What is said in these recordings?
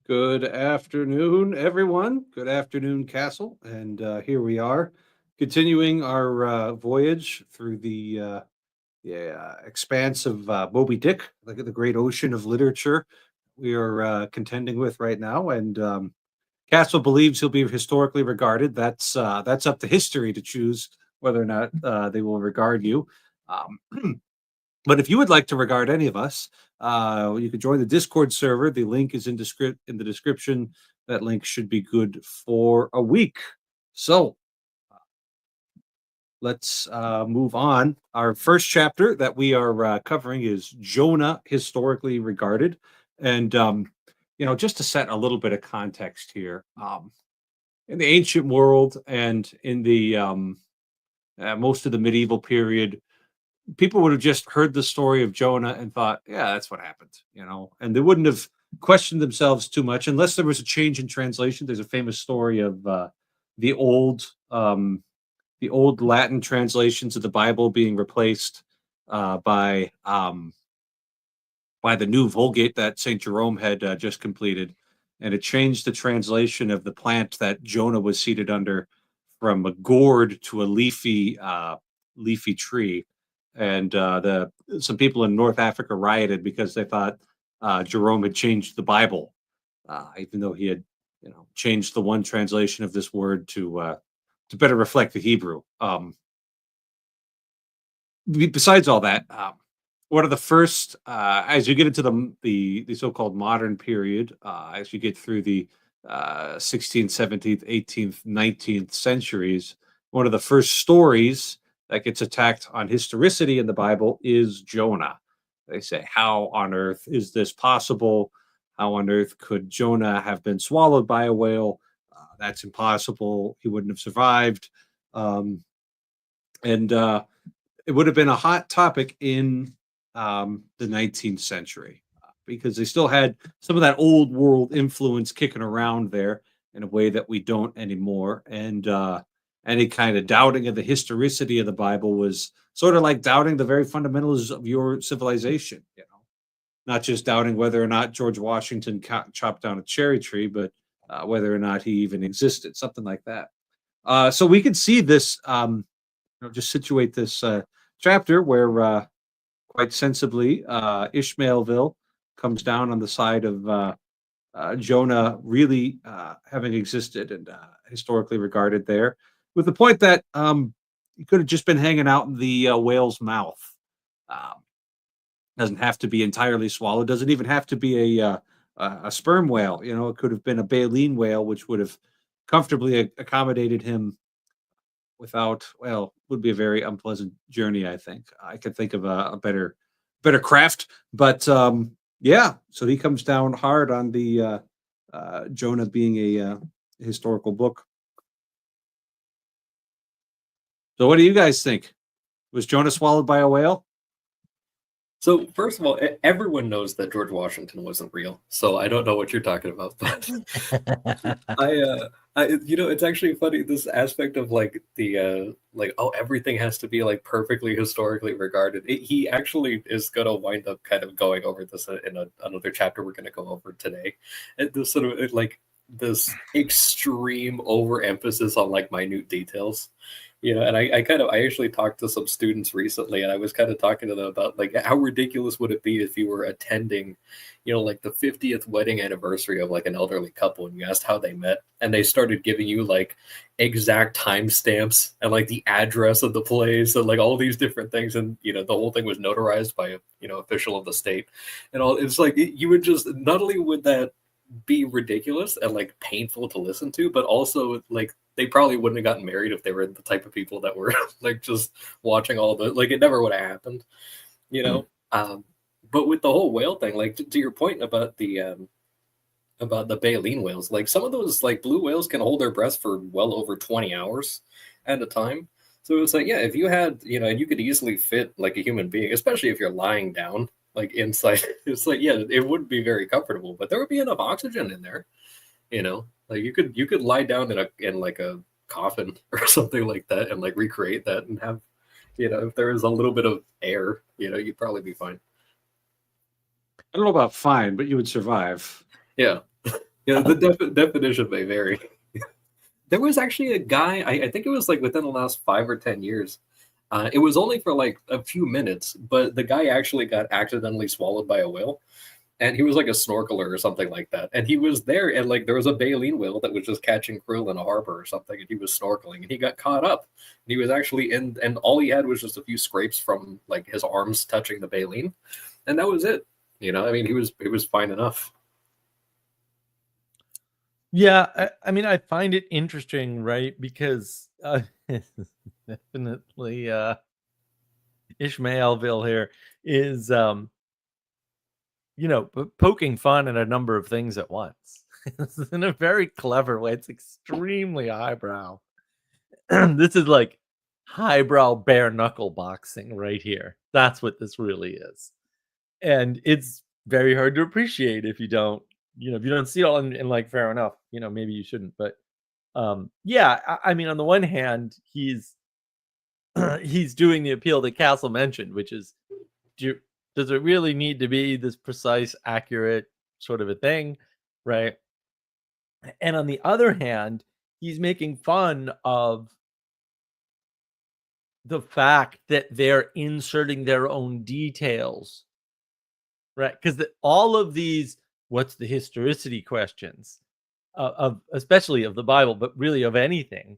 Good afternoon, everyone. Good afternoon, Castle. And here we are, continuing our voyage through the expanse of Moby Dick, like the great ocean of literature we are contending with right now. And Castle believes he'll be historically regarded. That's up to history to choose whether or not they will regard you. Um, But if you would like to regard any of us, you could join the Discord server. The link is in the description. That link should be good for a week. So let's move on. Our first chapter that we are covering is Jonah, historically regarded, and just to set a little bit of context here, in the ancient world and in the most of the medieval period, people would have just heard the story of Jonah and thought, yeah, that's what happened, and they wouldn't have questioned themselves too much unless there was a change in translation. There's a famous story of the old um, the old Latin translations of the Bible being replaced by the new Vulgate that Saint Jerome had just completed, and it changed the translation of the plant that Jonah was seated under from a gourd to a leafy tree. And the some people in North Africa rioted because they thought Jerome had changed the Bible, even though he had, changed the one translation of this word to better reflect the Hebrew. Besides all that, one of the first, as you get into the so-called modern period, as you get through the 16th, 17th, 18th, 19th centuries, one of the first stories that gets attacked on historicity in the Bible is Jonah. They say, how on earth is this possible? How on earth could Jonah have been swallowed by a whale? That's impossible. He wouldn't have survived. And it would have been a hot topic in the 19th century because they still had some of that old world influence kicking around there in a way that we don't anymore. And any kind of doubting of the historicity of the Bible was sort of like doubting the very fundamentals of your civilization, not just doubting whether or not George Washington chopped down a cherry tree, but whether or not he even existed, something like that. So we can see this, just situate this chapter where quite sensibly Ishmaelville comes down on the side of Jonah really having existed and historically regarded there, with the point that he could have just been hanging out in the whale's mouth. Um, doesn't have to be entirely swallowed. Doesn't even have to be a sperm whale. It could have been a baleen whale, which would have comfortably accommodated him without, well, would be a very unpleasant journey. I think I could think of a better craft, but yeah. So he comes down hard on the Jonah being a historical book. So what do you guys think? Was Jonah swallowed by a whale? So first of all, everyone knows that George Washington wasn't real. So I don't know what you're talking about, but it's actually funny, this aspect of like oh, everything has to be like perfectly historically regarded. He actually is gonna wind up kind of going over this in another chapter we're gonna go over today. And this sort of like this extreme overemphasis on like minute details. And I actually talked to some students recently, and I was kind of talking to them about like how ridiculous would it be if you were attending, like the 50th wedding anniversary of like an elderly couple, and you asked how they met, and they started giving you like exact timestamps and like the address of the place and like all these different things, and the whole thing was notarized by a official of the state, and all. It's like you would just, not only would that be ridiculous and like painful to listen to, but also like they probably wouldn't have gotten married if they were the type of people that were like just watching all the, like, it never would have happened, but with the whole whale thing, like to your point about the baleen whales, like some of those like blue whales can hold their breath for well over 20 hours at a time. So it's like, yeah, if you had, you could easily fit like a human being, especially if you're lying down like inside. It's like, yeah, it wouldn't be very comfortable, but there would be enough oxygen in there, like you could lie down in like a coffin or something like that and like recreate that and have, if there is a little bit of air, you'd probably be fine. I don't know about fine, but you would survive. Yeah. Yeah, the definition may vary. There was actually a guy, I think it was like within the last 5 or 10 years. It was only for like a few minutes, but the guy actually got accidentally swallowed by a whale. And he was like a snorkeler or something like that. And he was there, and like there was a baleen whale that was just catching krill in a harbor or something, and he was snorkeling, and he got caught up. And he was actually in, and all he had was just a few scrapes from like his arms touching the baleen, and that was it. You know, I mean, he was fine enough. Yeah, I mean, I find it interesting, right? Because definitely Ishmaelville here is poking fun at a number of things at once. In a very clever way. It's extremely highbrow. This is like highbrow bare knuckle boxing right here. That's what this really is. And it's very hard to appreciate if you don't, if you don't see it all and like, fair enough, maybe you shouldn't. But yeah, I mean, on the one hand, he's he's doing the appeal that Castle mentioned, which is, does it really need to be this precise, accurate sort of a thing, right? And on the other hand, he's making fun of the fact that they're inserting their own details, right? Because all of these, what's the historicity questions of especially of the Bible, but really of anything,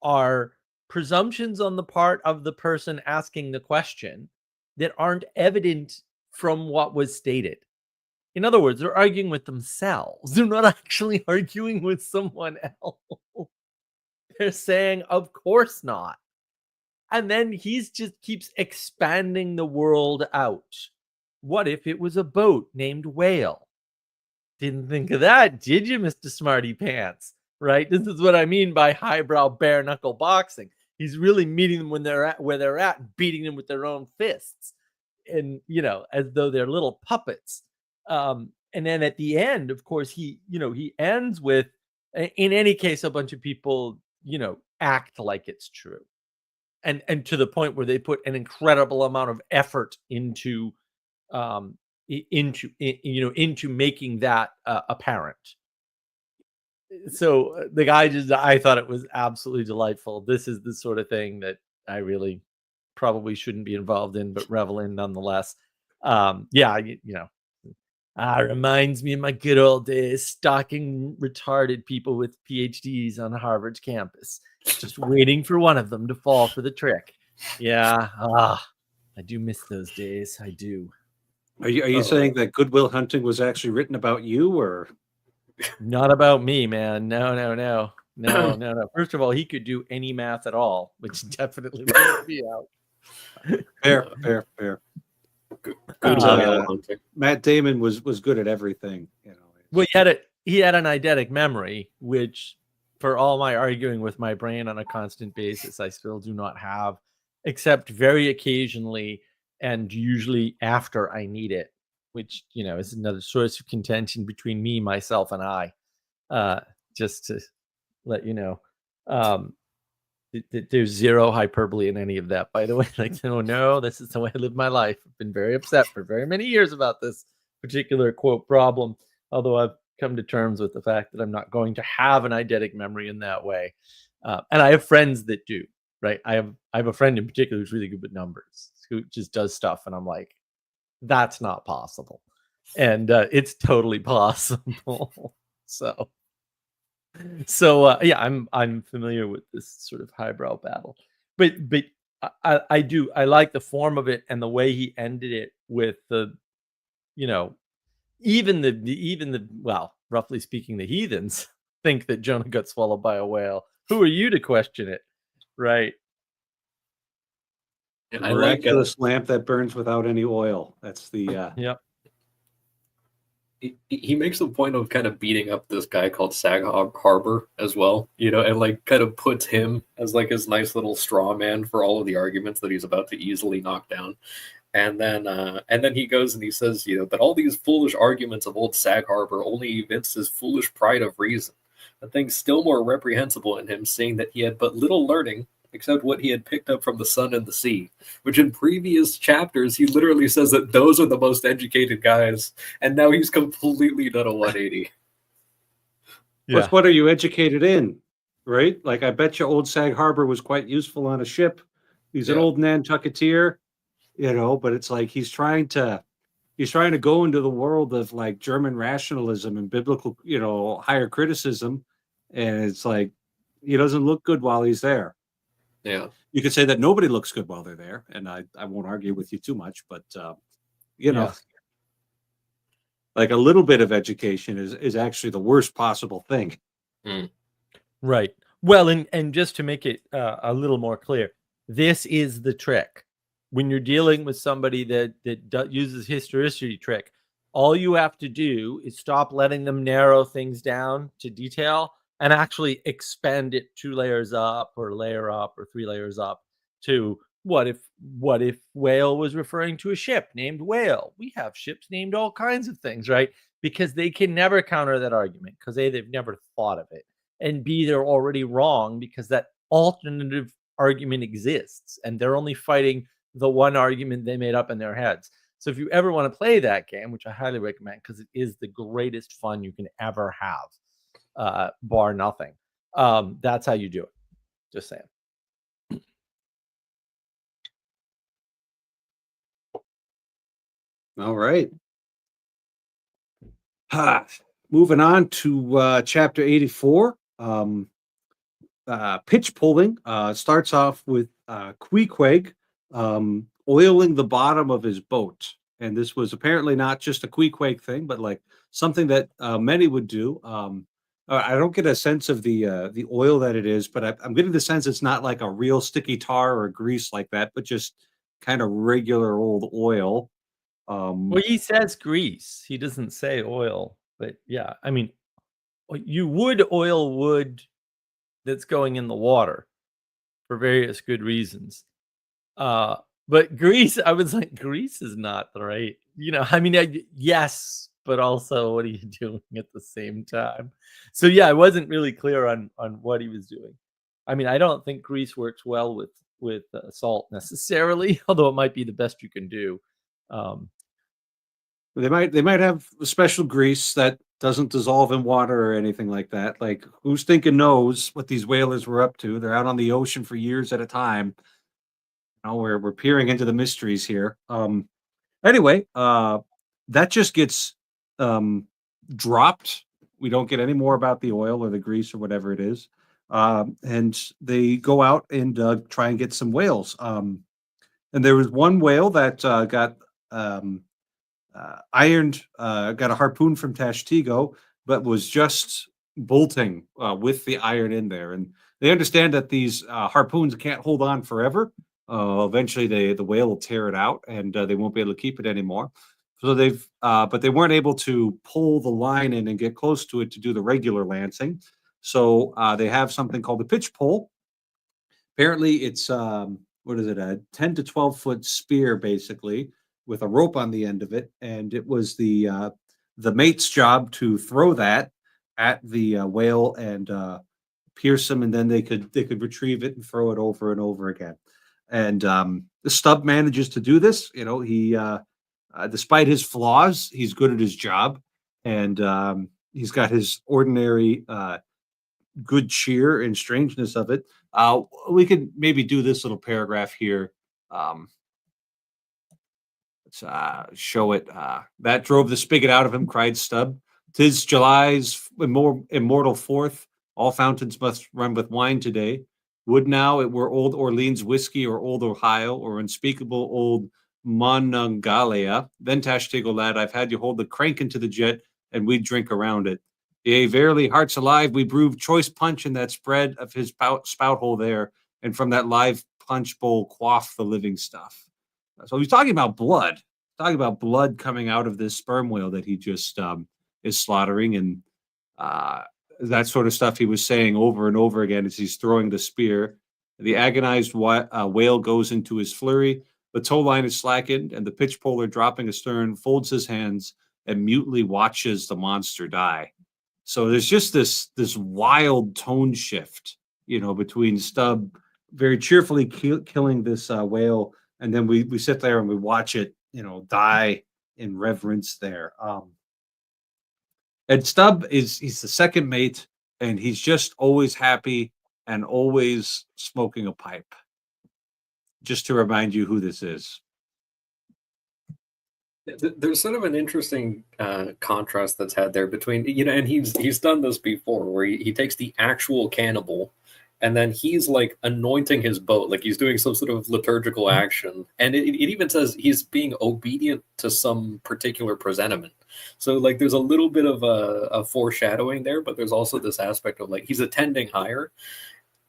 are presumptions on the part of the person asking the question that aren't evident from what was stated. In other words, they're arguing with themselves. They're not actually arguing with someone else. They're saying, of course not. And then he's just keeps expanding the world out. What if it was a boat named Whale? Didn't think of that, did you, Mr. Smarty Pants? Right? This is what I mean by highbrow bare knuckle boxing. He's really meeting them when they're at where they're at and beating them with their own fists. And, as though they're little puppets. And then at the end, of course, he ends with, in any case, a bunch of people, act like it's true. And to the point where they put an incredible amount of effort into making that apparent. So the guy I thought it was absolutely delightful. This is the sort of thing that I really probably shouldn't be involved in, but revel in nonetheless. Reminds me of my good old days stalking retarded people with PhDs on Harvard's campus, just waiting for one of them to fall for the trick. Yeah, I do miss those days. I do. Are you saying that Good Will Hunting was actually written about you, or not about me, man? No. First of all, he could do any math at all, which definitely wouldn't be out. Fair. Good Matt Damon was good at everything, Well, he had an eidetic memory, which, for all my arguing with my brain on a constant basis, I still do not have, except very occasionally and usually after I need it, which is another source of contention between me, myself, and I. Just to let you know. There's zero hyperbole in any of that, by the way. Like, no, this is the way I live my life. I've been very upset for very many years about this particular quote problem, although I've come to terms with the fact that I'm not going to have an eidetic memory in that way. And I have friends that do, right? I have a friend in particular who's really good with numbers, who just does stuff, and I'm like, that's not possible. And it's totally possible. So yeah, I'm familiar with this sort of highbrow battle, but I like the form of it and the way he ended it with the, even the well, roughly speaking, the heathens think that Jonah got swallowed by a whale. Who are you to question it, right? And I like this lamp that burns without any oil. That's the Yep. He makes a point of kind of beating up this guy called Sag Harbor as well, and like kind of puts him as like his nice little straw man for all of the arguments that he's about to easily knock down. And then he goes and he says, that all these foolish arguments of old Sag Harbor only evinced his foolish pride of reason. A thing still more reprehensible in him, saying that he had but little learning except what he had picked up from the sun and the sea, which in previous chapters, he literally says that those are the most educated guys. And now he's completely done a 180. Yeah. What are you educated in? Right? Like, I bet you old Sag Harbor was quite useful on a ship. He's an Yeah. old Nantucketeer, but it's like he's trying to go into the world of like German rationalism and biblical, higher criticism. And it's like he doesn't look good while he's there. Yeah. You could say that nobody looks good while they're there, and I won't argue with you too much, but you know, Yeah. like a little bit of education is actually the worst possible thing. Mm. Right. Well, and just to make it a little more clear, this is the trick. When you're dealing with somebody that uses historicity trick, all you have to do is stop letting them narrow things down to detail and actually expand it 2 layers up or layer up or 3 layers up to what if whale was referring to a ship named Whale? We have ships named all kinds of things, right? Because they can never counter that argument because they've never thought of it, and B, they're already wrong because that alternative argument exists and they're only fighting the one argument they made up in their heads. So if you ever want to play that game, which I highly recommend because it is the greatest fun you can ever have, bar nothing, that's how you do it. Just saying. All right. Moving on to chapter 84. Pitch pulling starts off with Queequeg oiling the bottom of his boat. And this was apparently not just a Queequeg thing, but like something that many would do. I don't get a sense of the oil that it is, but I'm getting the sense it's not like a real sticky tar or grease like that, but just kind of regular old oil. Well, he says grease. He doesn't say oil, but yeah, I mean, you would oil wood that's going in the water for various good reasons. Uh, but grease, I was like, grease is not the right, I mean, yes, but also what are you doing at the same time? So yeah, I wasn't really clear on what he was doing. I mean, I don't think grease works well with salt necessarily, although it might be the best you can do. Um, They might have a special grease that doesn't dissolve in water or anything like that. Like, who's thinking knows what these whalers were up to? They're out on the ocean for years at a time. We're peering into the mysteries here. Anyway, that just gets dropped. We don't get any more about the oil or the grease or whatever it is. And they go out and try and get some whales. And there was one whale that got ironed, got a harpoon from Tashtigo, but was just bolting with the iron in there. And they understand that these harpoons can't hold on forever. Eventually, the whale will tear it out, and they won't be able to keep it anymore. So but they weren't able to pull the line in and get close to it to do the regular lancing. So they have something called the pitch pole. Apparently, it's what is it, a 10 to 12-foot spear, basically, with a rope on the end of it, and it was the mate's job to throw that at the whale and pierce them, and then they could retrieve it and throw it over and over again. And the Stubb manages to do this. He despite his flaws, he's good at his job, and he's got his ordinary good cheer and strangeness of it. We could maybe do this little paragraph here. Let's show it. That drove the spigot out of him, cried Stubb. 'Tis July's immortal 4th. All fountains must run with wine today. Would now it were old Orleans whiskey or old Ohio or unspeakable old Monongalia. Then Tashtego lad, I've had you hold the crank into the jet and we'd drink around it. Yea, verily, hearts alive, we brew choice punch in that spread of his spout hole there, and from that live punch bowl quaff the living stuff. So he's talking about blood coming out of this sperm whale that he just is slaughtering, and that sort of stuff he was saying over and over again as he's throwing the spear. The agonized whale goes into his flurry. The tow line is slackened, and the pitch poler, dropping astern, folds his hands and mutely watches the monster die. So there's just this wild tone shift, between Stubb very cheerfully killing this whale, and then we sit there and we watch it, die in reverence there. And Stubb he's the second mate. and he's just always happy and always smoking a pipe. Just to remind you who this is. There's sort of an interesting contrast that's had there between, and he's done this before, where he takes the actual cannibal, and then he's like anointing his boat, like he's doing some sort of liturgical action, and it even says he's being obedient to some particular presentiment. So like there's a little bit of a foreshadowing there, but there's also this aspect of like he's attending higher.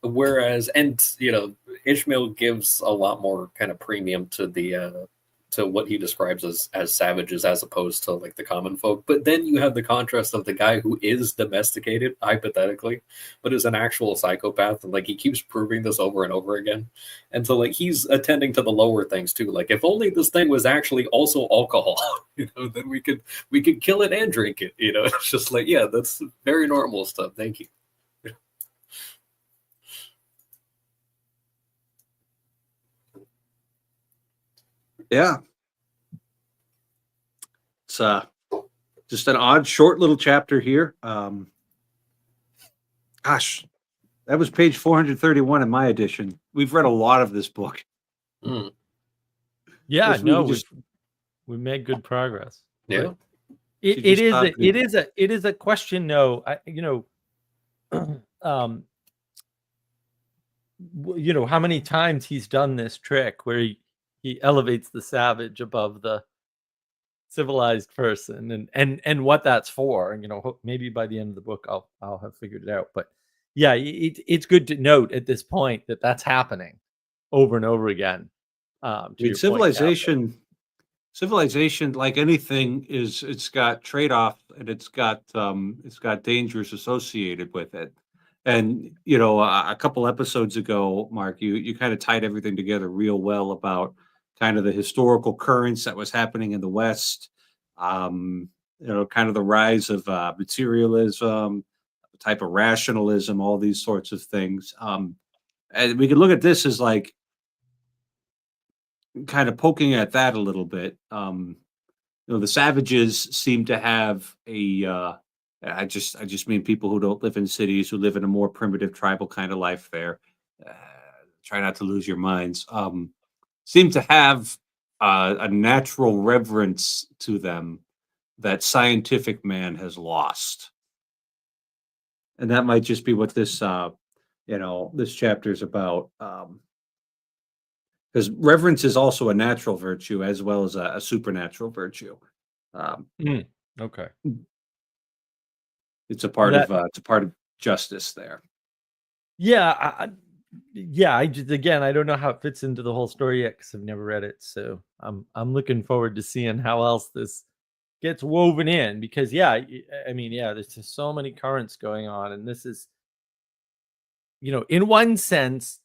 Whereas, Ishmael gives a lot more kind of premium to the to what he describes as savages as opposed to like the common folk. But then you have the contrast of the guy who is domesticated, hypothetically, but is an actual psychopath, and like he keeps proving this over and over again. And so like he's attending to the lower things too. Like if only this thing was actually also alcohol, then we could kill it and drink it. It's just like, yeah, that's very normal stuff. Thank you. Yeah. It's just an odd, short little chapter here. Gosh, that was page 431 in my edition. We've read a lot of this book. Mm. Yeah, Yes, no, we made good progress. Yeah. It is a question though. How many times he's done this trick where he elevates the savage above the civilized person, and what that's for. Maybe by the end of the book I'll have figured it out. But yeah, it's good to note at this point that that's happening over and over again. Civilization, like anything, it's got trade-offs, and it's got dangers associated with it. And a couple episodes ago, Mark, you kind of tied everything together real well about kind of the historical currents that was happening in the West, kind of the rise of materialism, type of rationalism, all these sorts of things. And we can look at this as like kind of poking at that a little bit. The savages seem to have I just mean people who don't live in cities, who live in a more primitive tribal kind of life there. Try not to lose your minds. Seem to have a natural reverence to them that scientific man has lost. And that might just be what this chapter is about. Because reverence is also a natural virtue as well as a supernatural virtue. Okay. It's a part of justice there. Yeah, I don't know how it fits into the whole story yet because I've never read it. So I'm looking forward to seeing how else this gets woven in, because there's just so many currents going on, and this is, in one sense,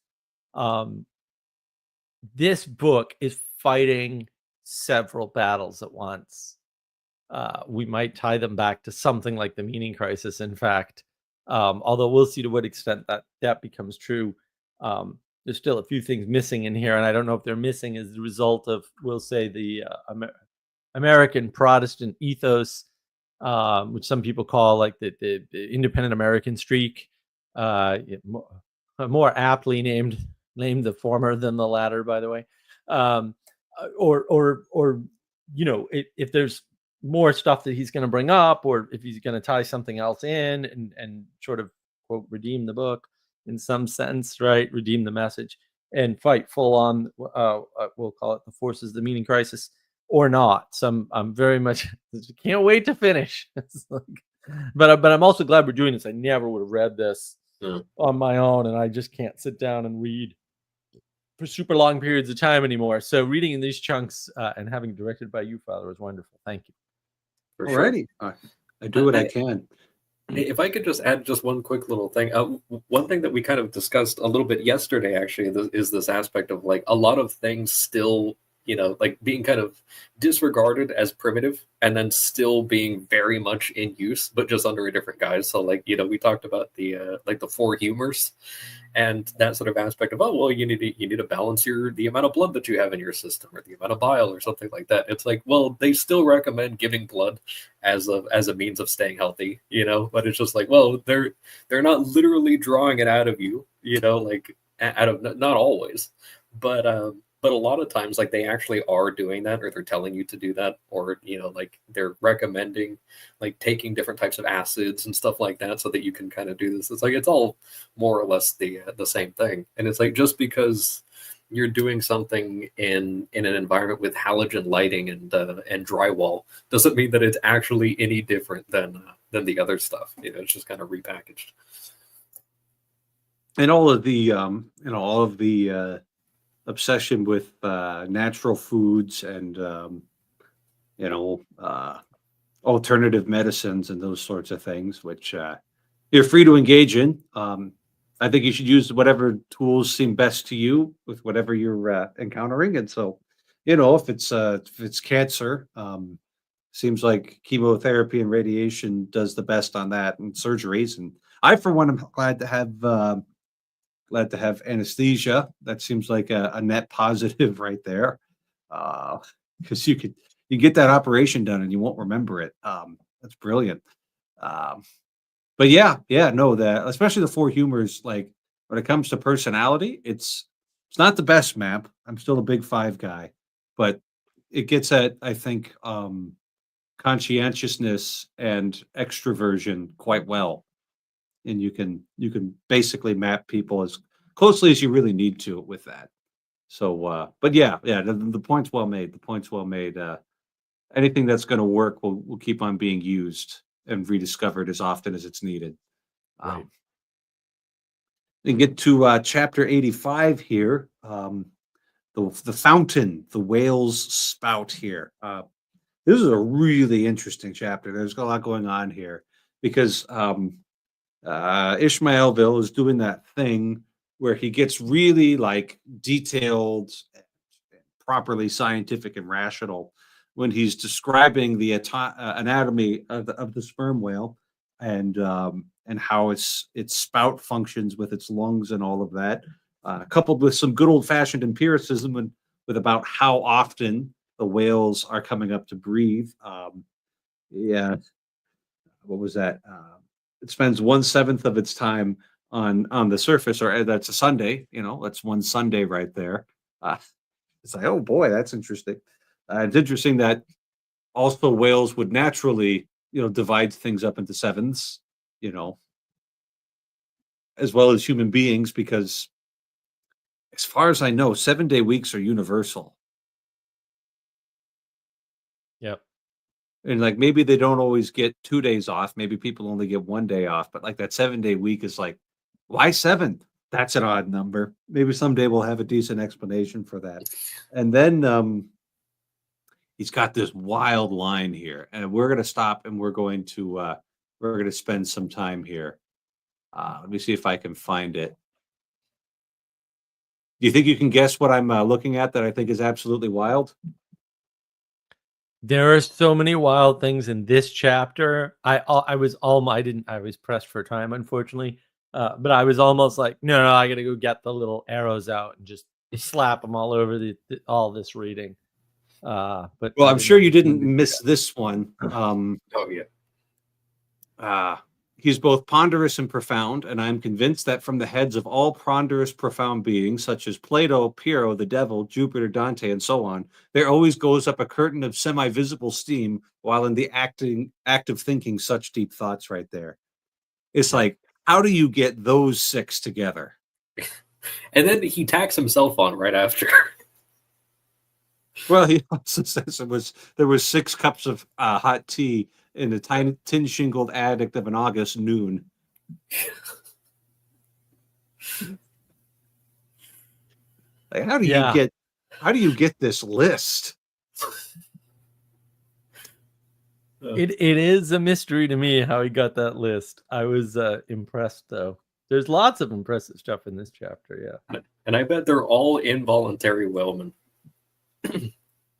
this book is fighting several battles at once. We might tie them back to something like the meaning crisis, in fact, although we'll see to what extent that becomes true. There's still a few things missing in here, and I don't know if they're missing as a result of, we'll say, the American Protestant ethos, which some people call like the independent American streak, more aptly named the former than the latter, by the way. If there's more stuff that he's going to bring up, or if he's going to tie something else in and sort of, quote, redeem the book in some sense, right? Redeem the message and fight full on, we'll call it the forces, the meaning crisis, or not. I'm very much can't wait to finish. But I'm also glad we're doing this. I never would have read this on my own, and I just can't sit down and read for super long periods of time anymore. So reading in these chunks and having it directed by you, Father, was wonderful. Thank you. Alrighty. Sure. I do what I can. If I could just add just one quick little thing. One thing that we kind of discussed a little bit yesterday, actually, is this aspect of like a lot of things still like being kind of disregarded as primitive and then still being very much in use, but just under a different guise. So like, we talked about the like the four humors and that sort of aspect of, oh, well, you need to balance the amount of blood that you have in your system or the amount of bile or something like that. It's like, well, they still recommend giving blood as a means of staying healthy, but it's just like, well, they're not literally drawing it out of you, like out of, not always, but a lot of times, like, they actually are doing that, or they're telling you to do that, or like they're recommending like taking different types of acids and stuff like that, so that you can kind of do this. It's like it's all more or less the same thing, and it's like just because you're doing something in an environment with halogen lighting and drywall doesn't mean that it's actually any different than the other stuff. It's just kind of repackaged. And all of the obsession with natural foods and alternative medicines and those sorts of things, which you're free to engage in. I think you should use whatever tools seem best to you with whatever you're encountering. And so, if it's cancer, seems like chemotherapy and radiation does the best on that, and surgeries. And I, for one, am glad to have anesthesia. That seems like a net positive right there, because you get that operation done and you won't remember it. That's brilliant. But no, that, especially the four humors, like when it comes to personality, it's not the best map. I'm still a big five guy, but it gets at, I think, conscientiousness and extroversion quite well, and you can basically map people as closely as you really need to with that. So, but the point's well made. The point's well made. Anything that's going to work will keep on being used and rediscovered as often as it's needed. Right. And get to chapter 85 here. The fountain, the whale's spout here. This is a really interesting chapter. There's a lot going on here because Ishmaelville is doing that thing where he gets really like detailed, properly scientific and rational when he's describing the anatomy of the sperm whale and how its spout functions with its lungs and all of that, coupled with some good old fashioned empiricism with about how often the whales are coming up to breathe. What was that? It spends 1/7 of its time on the surface, or that's a Sunday. That's one Sunday right there. It's like, oh boy, that's interesting. It's interesting that also whales would naturally, divide things up into sevens, as well as human beings, because as far as I know, 7-day weeks are universal. Yep. And like maybe they don't always get 2 days off. Maybe people only get 1 day off. But like that 7-day week is like, why 7? That's an odd number. Maybe someday we'll have a decent explanation for that. And then he's got this wild line here, and we're going to stop and we're going to spend some time here. Let me see if I can find it. Do you think you can guess what I'm looking at that I think is absolutely wild? There are so many wild things in this chapter. I was pressed for time, unfortunately. But I was almost like, no, I got to go get the little arrows out and just slap them all over all this reading. But well, I'm sure you didn't miss this one. Oh yeah. He's both ponderous and profound, and I'm convinced that from the heads of all ponderous, profound beings, such as Plato, Pyrrho, the devil, Jupiter, Dante, and so on, there always goes up a curtain of semi-visible steam while in the act of thinking such deep thoughts right there. It's like, how do you get those 6 together? And then he tacks himself on right after. Well, he also says there was 6 cups of hot tea in the tiny tin-shingled attic of an August noon. Like, how do you get this list? It is a mystery to me how he got that list. I was impressed, though. There's lots of impressive stuff in this chapter, yeah. And I bet they're all involuntary whalemen.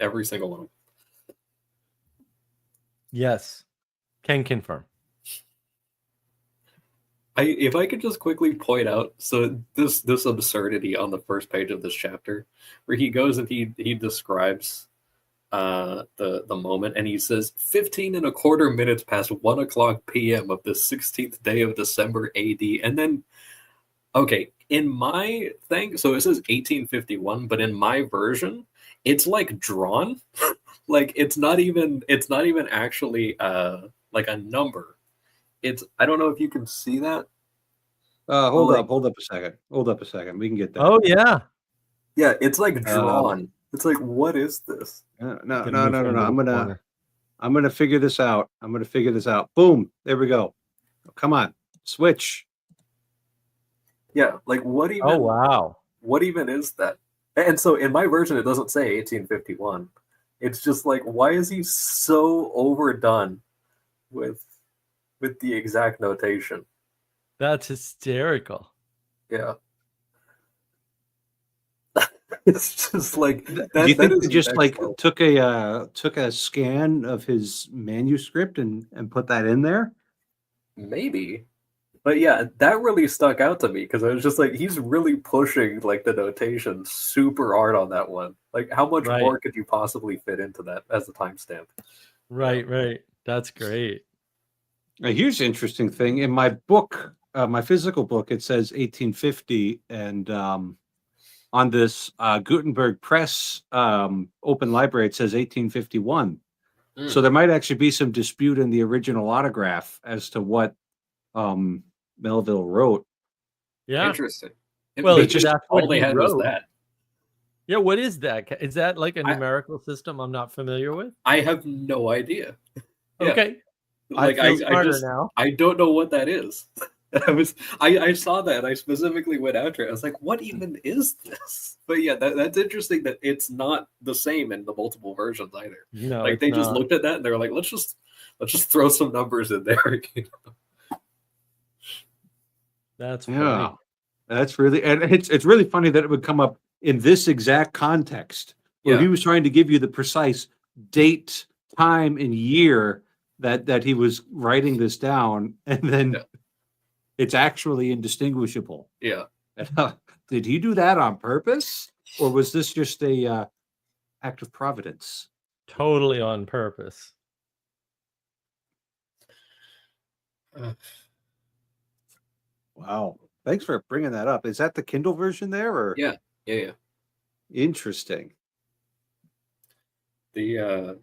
Every single one. Yes, can confirm. If I could just quickly point out, so this absurdity on the first page of this chapter, where he goes and he describes the moment, and he says 15 and a quarter minutes past 1 o'clock p.m. of the 16th day of December AD, and then okay, in my thing, so it says 1851, but in my version, it's like drawn, like it's not even actually like a number. It's I don't know if you can see that. Hold like- up, hold up a second. Hold up a second. We can get that. Oh yeah. Yeah, it's like drawn. It's like, what is this? No. Gonna move into I'm the gonna corner. I'm gonna figure this out. I'm gonna figure this out. Boom. There we go. Come on. Switch. Yeah, like what even? Oh wow. What even is that? And so in my version, it doesn't say 1851. It's just like, why is he so overdone with the exact notation? That's hysterical. Yeah. It's just like Do you think that they is just next like level. took a scan of his manuscript and put that in there? Maybe. But yeah, that really stuck out to me because I was just like, he's really pushing like the notation super hard on that one. Like, how much Right. more could you possibly fit into that as a timestamp? Right. That's great. Now, here's an interesting thing. In my book, my physical book, it says 1850, and on this Gutenberg Press open library, it says 1851. So there might actually be some dispute in the original autograph as to what Melville wrote. Yeah. Interesting. Well, Maybe it's just what all they he had was wrote. that. Yeah, what is that? Is that like a I- numerical system I'm not familiar with? I have no idea. Yeah. Okay. Like I feel I smarter just now. I don't know what that is. I saw that and I specifically went after it. I was like, what even is this? But yeah, that's interesting that it's not the same in the multiple versions either. No, Like it's they just not. looked at that and they were like, let's just throw some numbers in there. That's Yeah, funny. that's really, and it's really funny that it would come up in this exact context where he Yeah. was trying to give you the precise date, time, and year that he was writing this down, and then Yeah. it's actually indistinguishable. Yeah. Did he do that on purpose, or was this just a act of providence? Totally on purpose. Wow, thanks for bringing that up. Is that the Kindle version there, or Yeah. interesting? The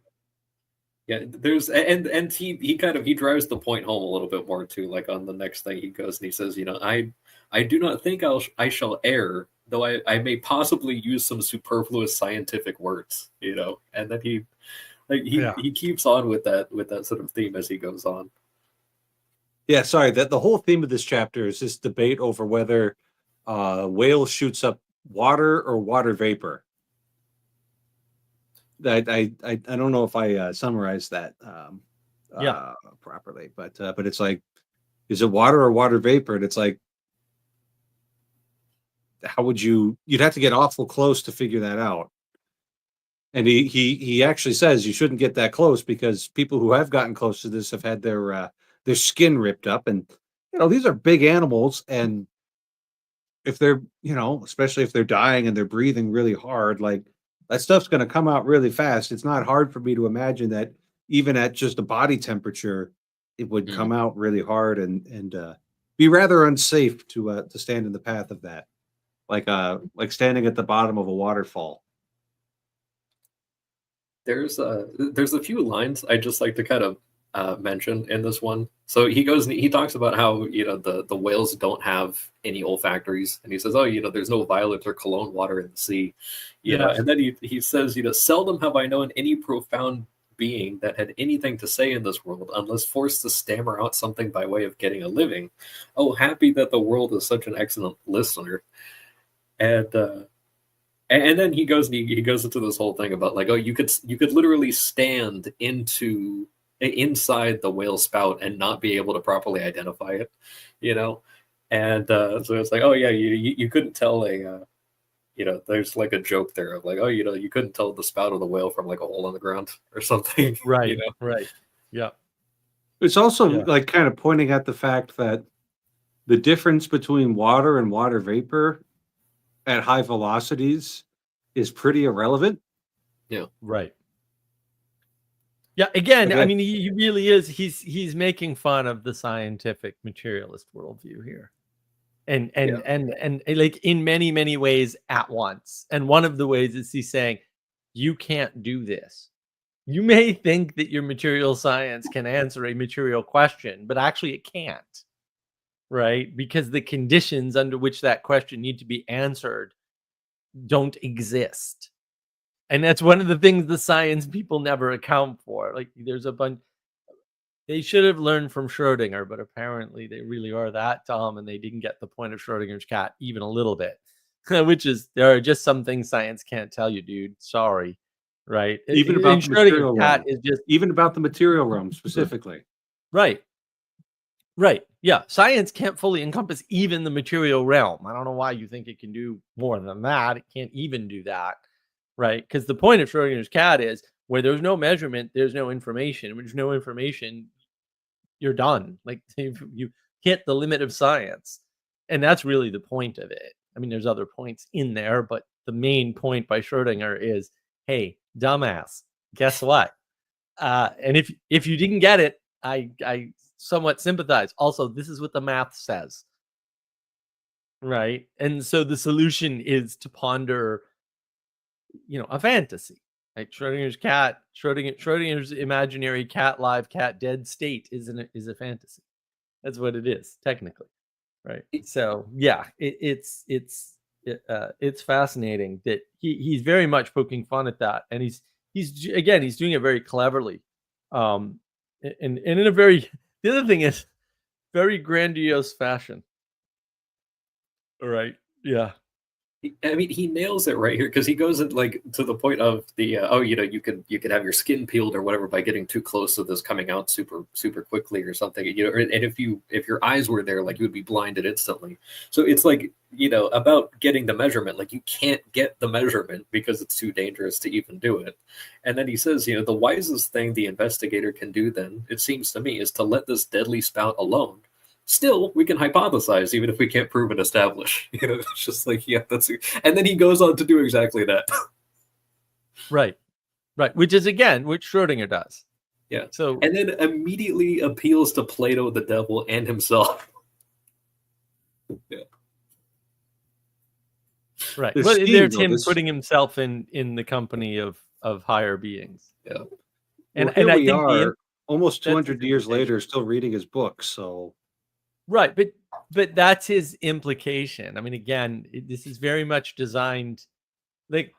yeah, there's and he kind of he drives the point home a little bit more too. Like on the next thing he goes and he says, I do not think I shall err, though I may possibly use some superfluous scientific words, and then he keeps on with that sort of theme as he goes on. Yeah, sorry. That the whole theme of this chapter is this debate over whether whale shoots up water or water vapor. I don't know if I summarized that properly, but it's like, is it water or water vapor? And it's like, how would you'd have to get awful close to figure that out. And he actually says you shouldn't get that close because people who have gotten close to this have had their skin ripped up, and these are big animals, and if they're especially if they're dying and they're breathing really hard, like that stuff's going to come out really fast. It's not hard for me to imagine that even at just a body temperature, it would come out really hard and be rather unsafe to stand in the path of that, like standing at the bottom of a waterfall. There's a few lines I just like to kind of mention in this one. So he goes and he talks about how the whales don't have any olfactories, and he says, oh, there's no violet or cologne water in the sea, and then he says, seldom have I known any profound being that had anything to say in this world unless forced to stammer out something by way of getting a living. Oh, happy that the world is such an excellent listener. And then he goes into this whole thing about like, oh, you could literally stand inside the whale spout and not be able to properly identify it, and so it's like, oh yeah, you couldn't tell there's like a joke there of like, oh, you couldn't tell the spout of the whale from like a hole in the ground or something. Right. Right. Yeah. It's also Yeah. like kind of pointing at the fact that the difference between water and water vapor at high velocities is pretty irrelevant. Right. Yeah. Again, Like I mean, he really is. He's making fun of the scientific materialist worldview here, and like in many ways at once. And one of the ways is he's saying, you can't do this. You may think that your material science can answer a material question, but actually it can't, right? Because the conditions under which that question need to be answered don't exist. And that's one of the things the science people never account for. Like there's a bunch, they should have learned from Schrodinger, but apparently they really are that dumb and they didn't get the point of Schrodinger's cat even a little bit, which is there are just some things science can't tell you, dude. Sorry. Right. Even And about the material Schrodinger's cat realm. is just Even about the material realm specifically. right. Right. Yeah. Science can't fully encompass even the material realm. I don't know why you think it can do more than that. It can't even do that. Right. Because the point of Schrodinger's cat is where there's no measurement, there's no information. When there's no information, you're done. Like you hit the limit of science. And that's really the point of it. I mean, there's other points in there, but the main point by Schrodinger is, hey, dumbass, guess what? And if you didn't get it, I somewhat sympathize. Also, this is what the math says. Right. And so the solution is to ponder, a fantasy. Like Schrodinger's cat, Schrodinger's imaginary cat live, cat dead state is a fantasy. That's what it is, technically. Right. So yeah, it's fascinating that he's very much poking fun at that. And he's doing it very cleverly. And in a very, the other thing is very grandiose fashion. All right. Yeah. I mean, he nails it right here because he goes like to the point of the you could have your skin peeled or whatever by getting too close to this coming out super quickly or something, and if your eyes were there, like you would be blinded instantly. So it's like about getting the measurement, like you can't get the measurement because it's too dangerous to even do it. And then he says, the wisest thing the investigator can do then, it seems to me, is to let this deadly spout alone. Still, we can hypothesize, even if we can't prove and establish. It's just like, yeah, and then he goes on to do exactly that. Right. Which is, again, which Schrodinger does. Yeah. So, and then immediately appeals to Plato, the devil, and himself. Yeah. Right. Well, there's him putting himself in the company of higher beings. Yeah. And here I we think are, almost 200 years later, still reading his books. So. Right, but that's his implication. I mean, again, this is very much designed, like,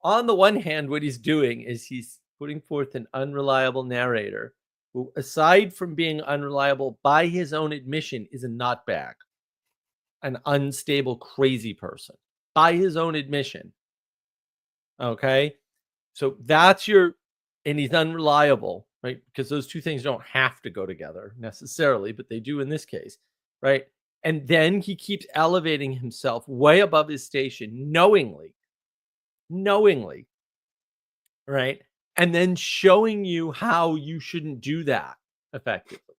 on the one hand, what he's doing is he's putting forth an unreliable narrator who, aside from being unreliable by his own admission, is a nutbag, an unstable, crazy person, by his own admission. Okay? So and he's unreliable. Right? Because those two things don't have to go together necessarily, but they do in this case, right? And then he keeps elevating himself way above his station, knowingly, right? And then showing you how you shouldn't do that effectively.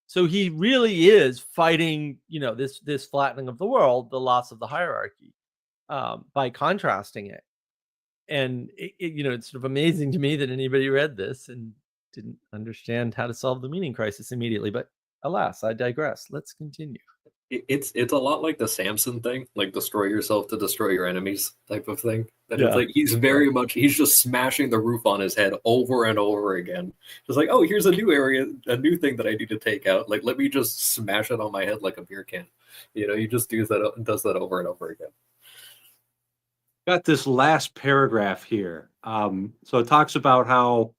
So he really is fighting, this flattening of the world, the loss of the hierarchy, by contrasting it. And it's sort of amazing to me that anybody read this and didn't understand how to solve the meaning crisis immediately, but alas, I digress. Let's continue. It's a lot like the Samson thing, like destroy yourself to destroy your enemies type of thing. That It's like he's very much, he's just smashing the roof on his head over and over again. Just like, oh, here's a new area, a new thing that I need to take out. Like, let me just smash it on my head like a beer can. He just does that over and over again. Got this last paragraph here. So it talks about how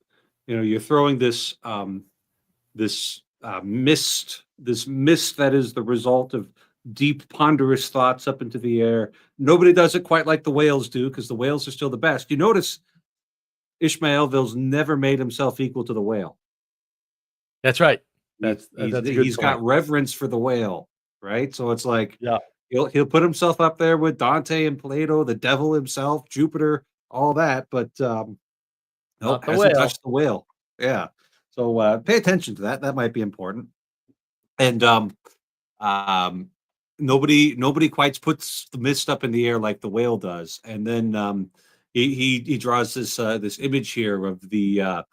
you're throwing this mist that is the result of deep, ponderous thoughts up into the air. Nobody does it quite like the whales do, because the whales are still the best. You notice Ishmaelville's never made himself equal to the whale. That's right. He's got reverence for the whale, right? So it's like, He'll put himself up there with Dante and Plato, the devil himself, Jupiter, all that, but nope, Not the hasn't whale. touched the whale. Yeah. So pay attention to that. That might be important. And um, nobody quite puts the mist up in the air like the whale does. And then he draws this image here of the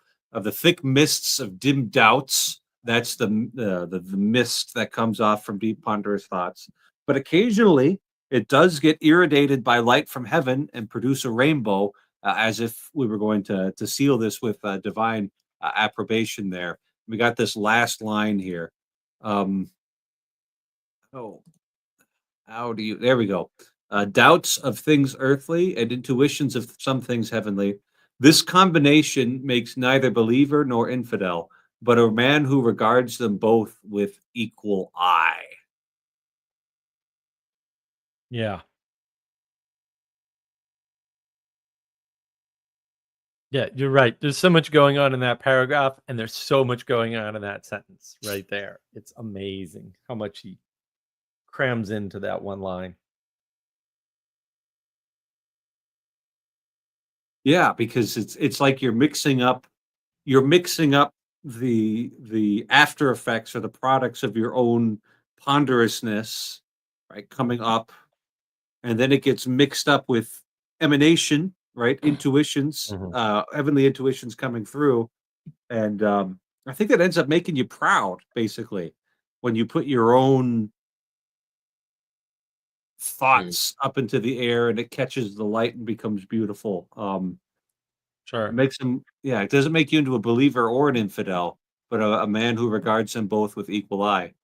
thick mists of dim doubts. That's the mist that comes off from deep ponderous thoughts. But occasionally it does get irradiated by light from heaven and produce a rainbow, as if we were going to seal this with divine approbation. There, we got this last line here. Oh, how do you? There we go. Doubts of things earthly and intuitions of some things heavenly. This combination makes neither believer nor infidel, but a man who regards them both with equal eye. Yeah. Yeah, you're right. There's so much going on in that paragraph, and there's so much going on in that sentence right there. It's amazing how much he crams into that one line. Yeah, because it's like you're mixing up the after effects or the products of your own ponderousness, right, coming up, and then it gets mixed up with emanation, right, intuitions, Mhm. heavenly intuitions coming through, and I think that ends up making you proud, basically, when you put your own Mm. thoughts up into the air and it catches the light and becomes beautiful. It Sure. makes him, yeah, it doesn't make you into a believer or an infidel, but a man who regards them both with equal eye.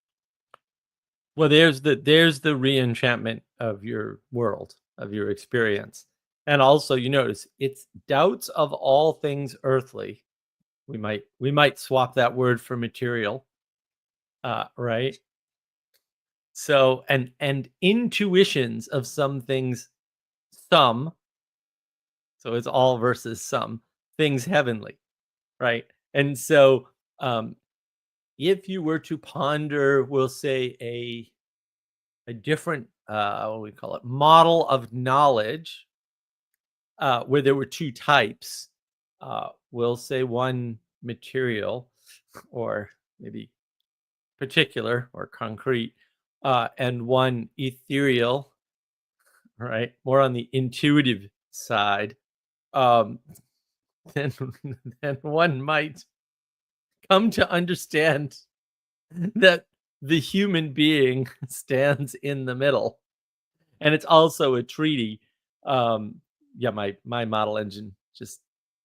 Well, there's the re-enchantment of your world, of your experience. And also you notice it's doubts of all things earthly. We might swap that word for material. Right? So and intuitions of some things, some, so it's all versus some things heavenly, right? And so um if you were to ponder, we'll say a different what do we call it, model of knowledge, where there were two types, we'll say one material or maybe particular or concrete, and one ethereal, right? More on the intuitive side. Um, then, then one might come to understand that the human being stands in the middle, and it's also a treaty. Yeah, my model engine just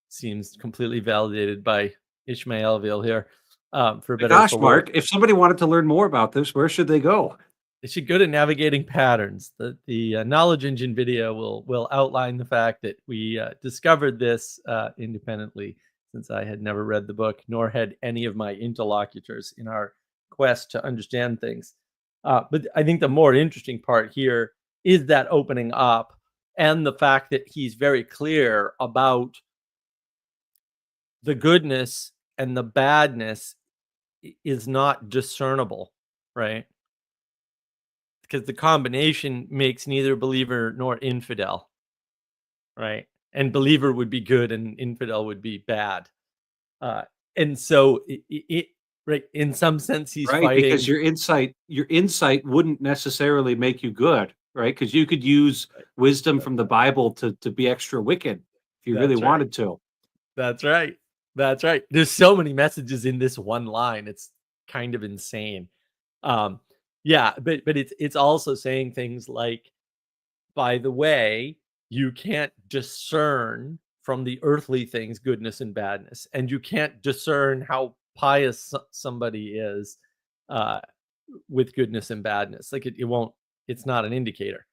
seems completely validated by Ishmaelville here, for My better or gosh, for worse. Mark, if somebody wanted to learn more about this, where should they go? They should go to navigating patterns. The knowledge engine video will outline the fact that we discovered this independently, since I had never read the book, nor had any of my interlocutors in our quest to understand things. But I think the more interesting part here is that opening up, and the fact that he's very clear about the goodness and the badness is not discernible, right? Because the combination makes neither believer nor infidel, right? And believer would be good and infidel would be bad. Uh, and so right, in some sense he's Right, because fighting. your insight wouldn't necessarily make you good, right? Because you could use Right, wisdom that's from the right. Bible to be extra wicked if you really That's right. wanted to. That's right. That's right. There's so many messages in this one line. It's kind of insane. Um, yeah, but it's also saying things like, by the way, you can't discern from the earthly things goodness and badness, and you can't discern how pious somebody is, uh, with goodness and badness. Like it won't. It's not an indicator,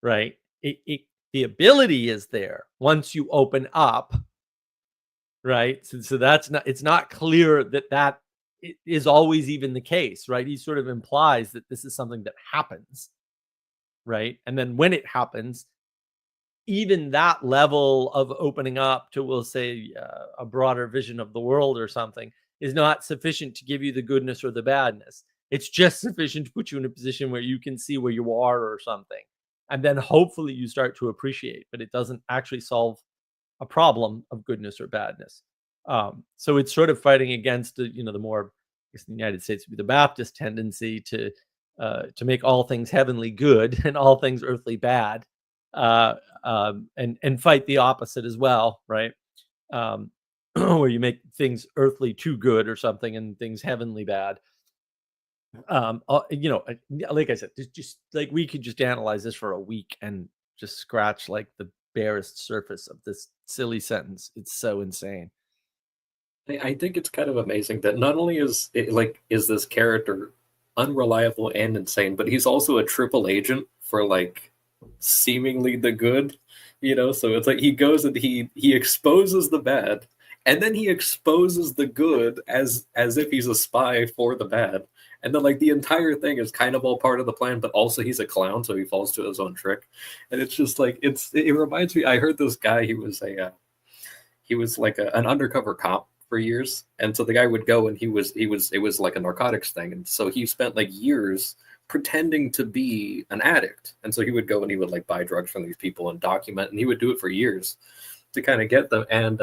right? The ability is there once you open up, right? So that's not. It's not clear that is always even the case, right? He sort of implies that this is something that happens, right? And then when it happens, even that level of opening up to, we'll say, a broader vision of the world or something is not sufficient to give you the goodness or the badness. It's just sufficient to put you in a position where you can see where you are or something. And then hopefully you start to appreciate, but it doesn't actually solve a problem of goodness or badness. So it's sort of fighting against the more, I guess in the United States would be the Baptist tendency to make all things heavenly good and all things earthly bad, and fight the opposite as well, right? Um, where you make things earthly too good or something and things heavenly bad. Like I said, just like we could just analyze this for a week and just scratch like the barest surface of this silly sentence. It's so insane. I think it's kind of amazing that not only is this character unreliable and insane, but he's also a triple agent for like seemingly the good, So it's like he goes and he exposes the bad, and then he exposes the good as if he's a spy for the bad, and then like the entire thing is kind of all part of the plan, but also he's a clown, so he falls to his own trick, and it's just like it reminds me. I heard this guy. He was like an undercover cop for years, and so the guy would go and it was like a narcotics thing, and so he spent like years pretending to be an addict, and so he would go and he would like buy drugs from these people and document, and he would do it for years to kind of get them, and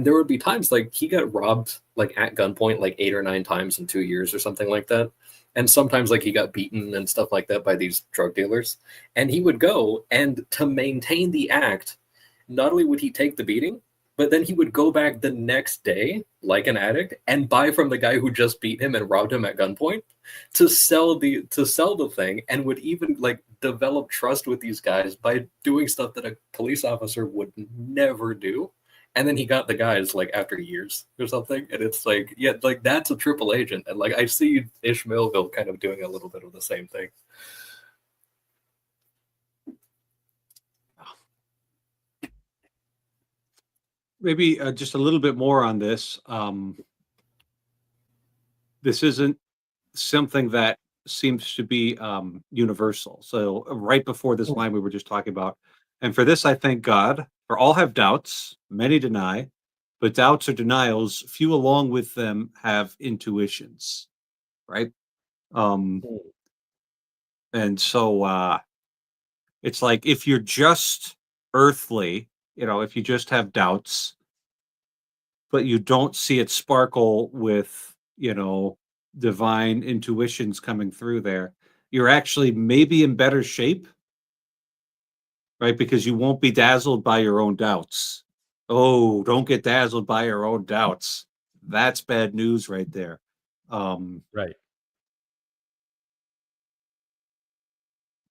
there would be times like he got robbed like at gunpoint like 8 or 9 times in 2 years or something like that, and sometimes like he got beaten and stuff like that by these drug dealers, and he would go and to maintain the act, not only would he take the beating, but then he would go back the next day, like an addict, and buy from the guy who just beat him and robbed him at gunpoint to sell the thing, and would even like develop trust with these guys by doing stuff that a police officer would never do. And then he got the guys like after years or something, and it's like, yeah, like that's a triple agent, and like I see Ishmaelville kind of doing a little bit of the same thing. Maybe just a little bit more on this. This isn't something that seems to be universal. So right before this line we were just talking about, and for this I thank God, for all have doubts, many deny, but doubts or denials, few along with them have intuitions, right? And so it's like if you're just earthly, if you just have doubts, but you don't see it sparkle with, divine intuitions coming through there, you're actually maybe in better shape, right? Because you won't be dazzled by your own doubts. Oh, don't get dazzled by your own doubts. That's bad news right there. Right.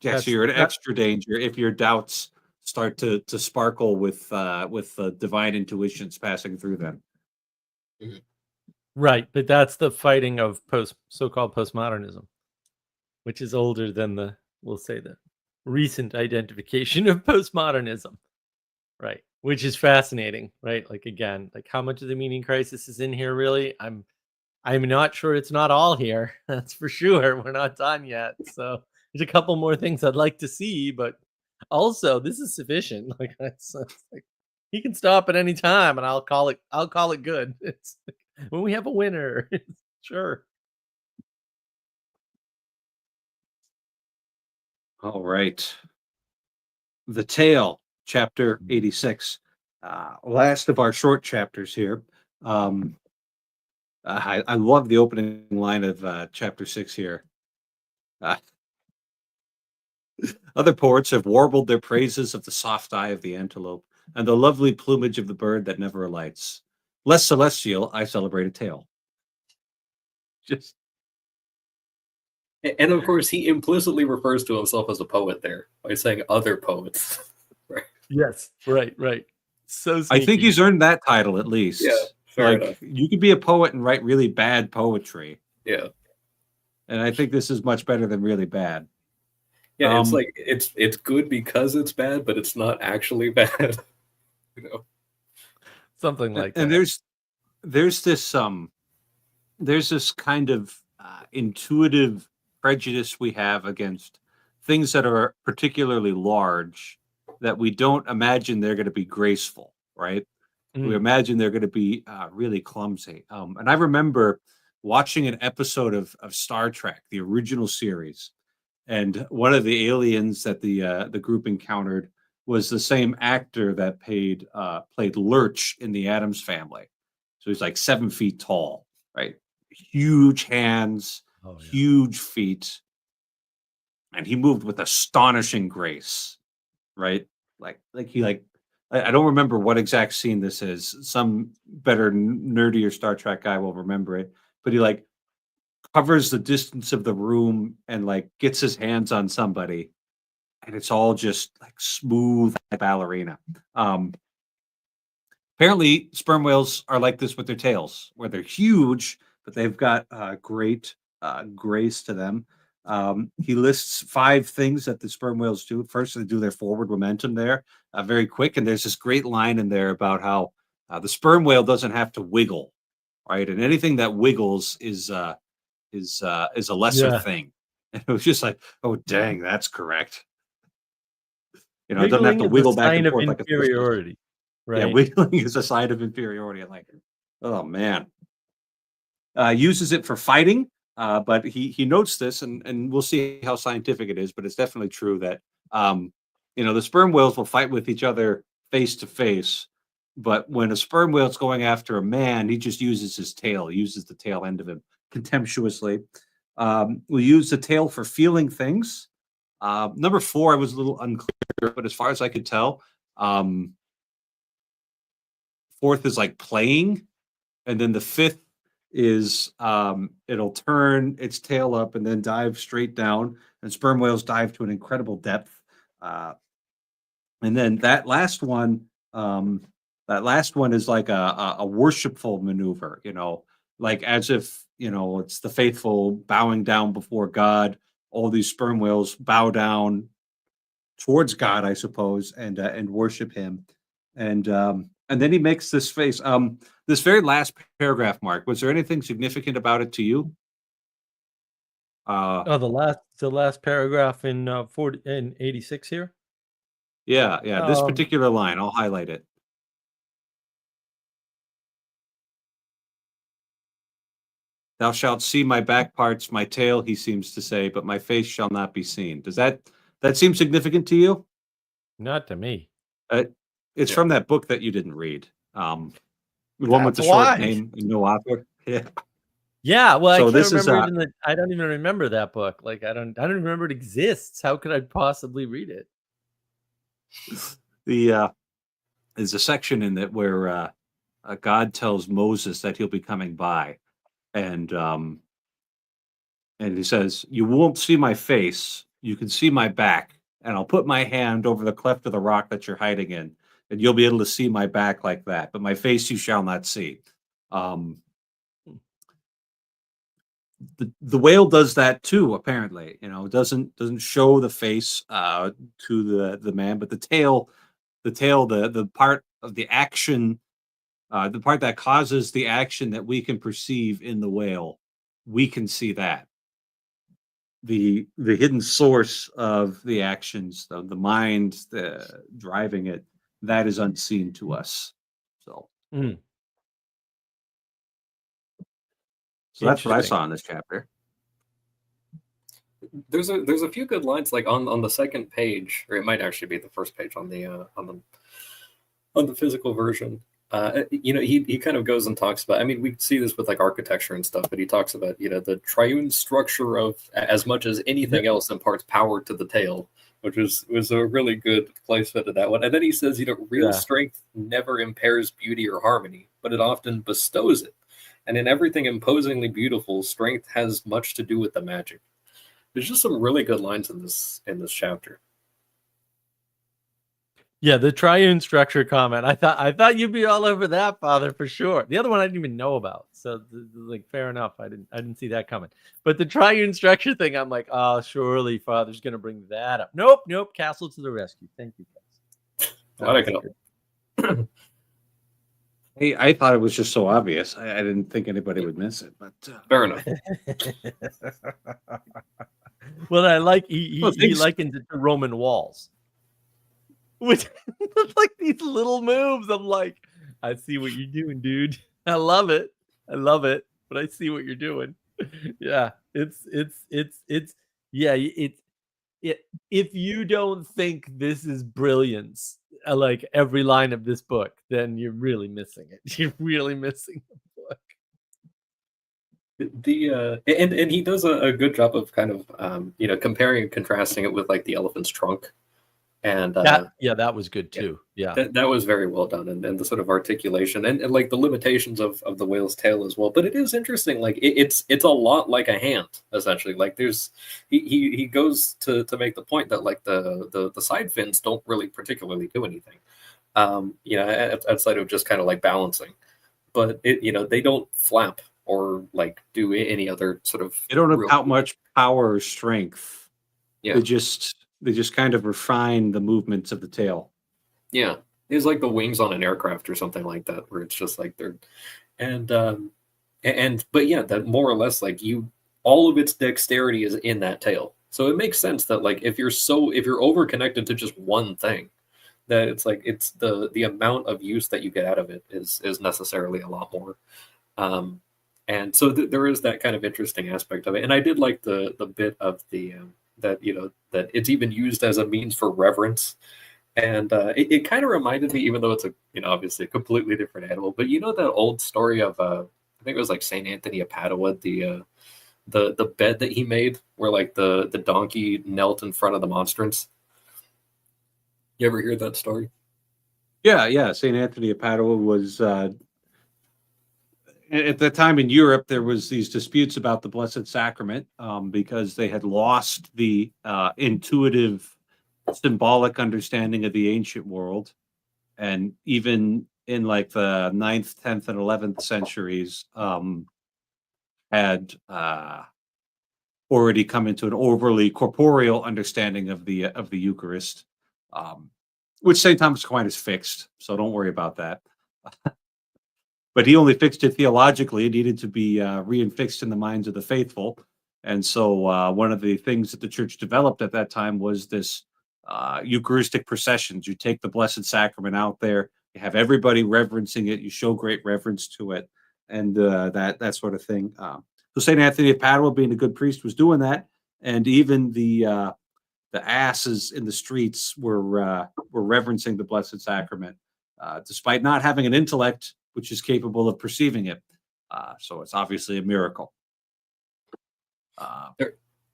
Yeah, so you're in extra danger if your doubts start to sparkle with divine intuitions passing through them. Right, but that's the fighting of so-called postmodernism, which is older than we'll say the recent identification of postmodernism, right? Which is fascinating, right? Like again, like how much of the meaning crisis is in here really? I'm not sure it's not all here. That's for sure. We're not done yet. So there's a couple more things I'd like to see, but also this is sufficient. Like that's like he can stop at any time and I'll call it good. It's when we have a winner. Sure. All right. The Tale, chapter 86. Last of our short chapters here. I love the opening line of chapter 6 here. Other poets have warbled their praises of the soft eye of the antelope and the lovely plumage of the bird that never alights. Less celestial, I celebrate a tale. Just And of course, he implicitly refers to himself as a poet there by saying other poets. Right. Yes, right. So I think sneaky. he's earned that title at least. Yeah, fair enough. You could be a poet and write really bad poetry. Yeah. And I think this is much better than really bad. Yeah, it's like it's good because it's bad, but it's not actually bad. Something like that. And there's this kind of intuitive prejudice we have against things that are particularly large, that we don't imagine they're going to be graceful, right? We imagine they're going to be really clumsy. And I remember watching an episode of Star Trek, the original series, and one of the aliens that the group encountered was the same actor that played Lurch in the Addams Family. So he's like 7 feet tall, right? Huge hands, Oh yeah. huge feet, and he moved with astonishing grace, right? Like he like I don't remember what exact scene this is. Some better nerdier Star Trek guy will remember it, but he like covers the distance of the room and like gets his hands on somebody, and it's all just like smooth like ballerina. Um, Apparently, sperm whales are like this with their tails, where they're huge, but they've got great grace to them. He lists 5 things that the sperm whales do. First, they do their forward momentum there, very quick, and there's this great line in there about how the sperm whale doesn't have to wiggle, right? And anything that wiggles is a lesser Yeah. thing. And it was just like, oh dang, that's correct. It doesn't have Wiggling to is a wiggle back sign and of forth like a fish does. inferiority, Yeah, right? wiggling is a sign of inferiority. I like it. Oh man. Uses it for fighting, but he notes this, and we'll see how scientific it is. But it's definitely true that the sperm whales will fight with each other face to face. But when a sperm whale's going after a man, he just uses his tail. He uses the tail end of him contemptuously. We use the tail for feeling things. Number 4, I was a little unclear, but as far as I could tell, 4th is like playing, and then the 5th is it'll turn its tail up and then dive straight down. And sperm whales dive to an incredible depth. Uh, and then that last one is like a worshipful maneuver, like as if it's the faithful bowing down before God. All these sperm whales bow down towards God, I suppose, and worship Him. And then he makes this face. This very last paragraph, Mark. Was there anything significant about it to you? Uh, Oh, the last paragraph in 86 here. yeah. This particular line, I'll highlight it. Thou shalt see my back parts, my tail, he seems to say, but my face shall not be seen. Does that seem significant to you? Not to me. Uh, it's Yeah. from that book that you didn't read. The one with the That's short why. name and no author. Yeah. Yeah, well, So I this can't is remember I don't even remember that book. Like I don't remember it exists. How could I possibly read it? the is a section in it where God tells Moses that he'll be coming by, and he says, "You won't see my face. You can see my back, and I'll put my hand over the cleft of the rock that you're hiding in, and you'll be able to see my back like that. But my face you shall not see." Um, the whale does that too. Apparently, it doesn't show the face to the man, but the part of the action, the part that causes the action that we can perceive in the whale, we can see that. The hidden source of the actions, the mind driving it, that is unseen to us. So, Mm, so that's what I interesting. saw in this chapter. There's a few good lines like on the second page, or it might actually be the first page on the physical version. He kind of goes and talks about. I mean, we see this with like architecture and stuff, but he talks about the triune structure of as much as anything else imparts power to the tail, which was a really good placement of that one. And then he says, real strength never impairs beauty or harmony, but it often bestows it. And in everything imposingly beautiful, strength has much to do with the magic. There's just some really good lines in this chapter. Yeah, the triune structure comment. I thought you'd be all over that, Father, for sure. The other one I didn't even know about. So like fair enough. I didn't see that coming. But the triune structure thing, I'm like, oh, surely Father's gonna bring that up. Nope. Castle to the rescue. Thank you, guys. Glad I can help. Hey, I thought it was just so obvious. I didn't think anybody would miss it, but Fair enough. Well, I like he thanks. likens it to Roman walls. Which like these little moves. I'm like, I see what you're doing, dude. I love it. but I see what you're doing. Yeah, it's yeah, if you don't think this is brilliance, like every line of this book, then you're really missing it. You're really missing the book. And he does a good job of kind of comparing and contrasting it with like the elephant's trunk, and that was good too. Yeah. That was very well done, and the sort of articulation and like the limitations of the whale's tail as well. But it is interesting, like it's a lot like a hand, essentially. Like there's he goes to make the point that like the side fins don't really particularly do anything, outside of just kind of like balancing. But they don't flap or like do any other sort of. They don't have how much power or strength. Yeah. They just kind of refine the movements of the tail. Yeah, it's like the wings on an aircraft or something like that, where it's just like they're, but yeah, that more or less like all of its dexterity is in that tail. So it makes sense that like if you're over connected to just one thing, that it's like it's the amount of use that you get out of it is necessarily a lot more. And so there is that kind of interesting aspect of it. And I did like the bit of the that it's even used as a means for reverence. And it kind of reminded me, even though it's obviously a completely different animal, but that old story of I think it was like Saint Anthony of Padua, the bed that he made where like the donkey knelt in front of the monstrance. You ever hear that story? Yeah. Saint Anthony of Padua was at that time in Europe, there was these disputes about the Blessed Sacrament because they had lost the intuitive, symbolic understanding of the ancient world. And even in like the 9th, 10th, and 11th centuries, had already come into an overly corporeal understanding of the Eucharist, which St. Thomas Aquinas fixed. So don't worry about that. But he only fixed it theologically. It needed to be reinfixed in the minds of the faithful. And so one of the things that the church developed at that time was this Eucharistic processions. You take the Blessed Sacrament out there, you have everybody reverencing it, you show great reverence to it, and that sort of thing. So St. Anthony of Padua, being a good priest, was doing that. And even the asses in the streets were reverencing the Blessed Sacrament, despite not having an intellect which is capable of perceiving it. So it's obviously a miracle. But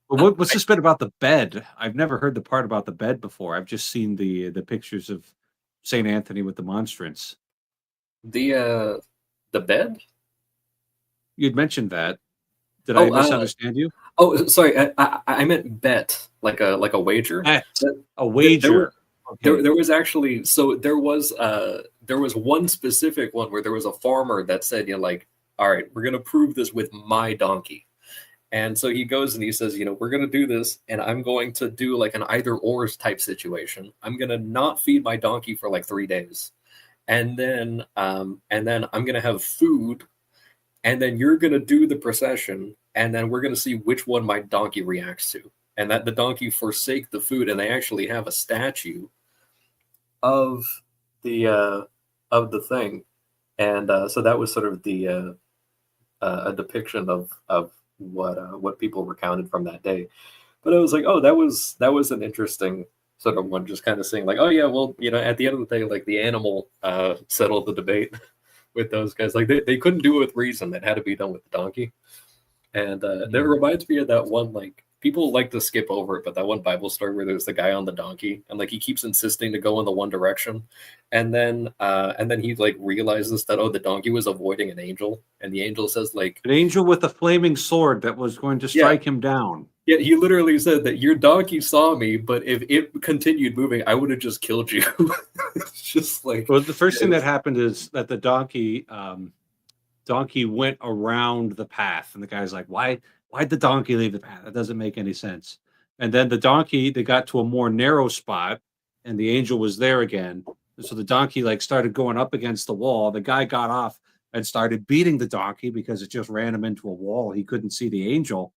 what's this bit about the bed? I've never heard the part about the bed before. I've just seen the pictures of St. Anthony with the monstrance. The bed? You'd mentioned that. Did I misunderstand you? Oh, sorry. I meant bet, like a wager. Bet. A wager. There was actually, so there was one specific one where there was a farmer that said, all right, we're gonna prove this with my donkey. And so he goes and he says, we're gonna do this, and I'm going to do like an either or type situation. I'm gonna not feed my donkey for like 3 days, and then I'm gonna have food, and then you're gonna do the procession, and then we're gonna see which one my donkey reacts to. And that the donkey forsake the food, and they actually have a statue of the thing, and so that was sort of the a depiction of what people recounted from that day. But I was like, oh, that was an interesting sort of one, just kind of saying like, oh yeah, well, at the end of the day, like the animal settled the debate with those guys. Like they couldn't do it with reason; it had to be done with the donkey. And that reminds me of that one, like, people like to skip over it, but that one Bible story where there's the guy on the donkey, and like he keeps insisting to go in the one direction, and then he like realizes that the donkey was avoiding an angel, and the angel says like an angel with a flaming sword that was going to strike him down. Yeah, he literally said that your donkey saw me, but if it continued moving, I would have just killed you. It's just like, well, the first thing that happened is that the donkey went around the path, and the guy's like, why'd the donkey leave the path? That doesn't make any sense. And then they got to a more narrow spot, and the angel was there again. And so the donkey like started going up against the wall. The guy got off and started beating the donkey because it just ran him into a wall. He couldn't see the angel.